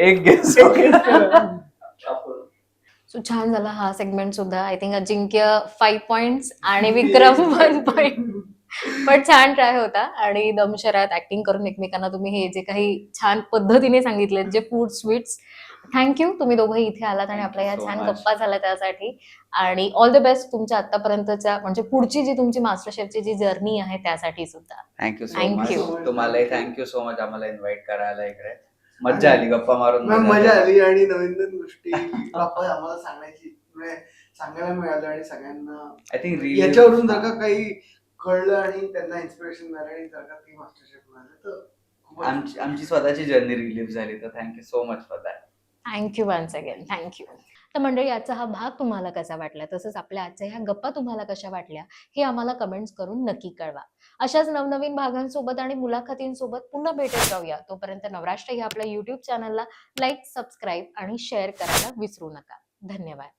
A: एक गेस.
C: सो छान झाला हा सेगमेंट सुद्धा. आय थिंक अजिंक्य 5 पॉइंट्स आणि विक्रम 1 पॉइंट. पण छान ट्राय होता आणि दमशरात ऍक्टिंग करून एकमेकांना तुम्ही हे जे काही छान पद्धतीने सांगितले जे फूड स्वीट्स, थँक्यू. तुम्ही दोघंही इथे आलात आणि
A: Thank
C: आपल्या
A: you
C: ह्या
A: so
C: छान
A: much.
C: गप्पा झाल्या त्यासाठी. आणि ऑल द बेस्ट तुमच्या आतापर्यंतच्या म्हणजे पुढची जी तुमची मास्टर शेफची जी जर्नी आहे त्यासाठी सुद्धा.
A: Thank you so
C: Thank
A: much.
C: you.
A: तुम्हालाही थँक्यू सो मच आम्हाला इन्व्हाइट करायला इकडे. मज्जा आली गप्पा मारून.
B: मॅम मजा आली आणि नवीन नवीन गोष्टी वापस आम्हाला सांगायची म्हणजे सांगायला मिळालं आणि सगळ्यांना
A: आय थिंक
B: याच्यावरून जर का काही कळलं आणि त्यांना इन्स्पिरेशन मिळालं आणि जर का ती मास्टर शेफ मिळालं तर खूपच
A: आमची स्वतःची जर्नी रिलीव्ह झाली. तर thank you so much for that.
C: Thank you once again. Thank you. तर मंडळी आजचा हा भाग तुम्हाला कसा वाटला, तसंच आपल्या आजच्या ह्या गप्पा तुम्हाला कशा वाटल्या हे आम्हाला कमेंट्स करून नक्की कळवा. अशाच नवनवीन भागांसोबत आणि मुलाखतींसोबत पुन्हा भेटत जाऊया. तोपर्यंत नवराष्ट्र या आपल्या युट्यूब चॅनलला लाईक, सबस्क्राईब आणि शेअर करायला विसरू नका. धन्यवाद.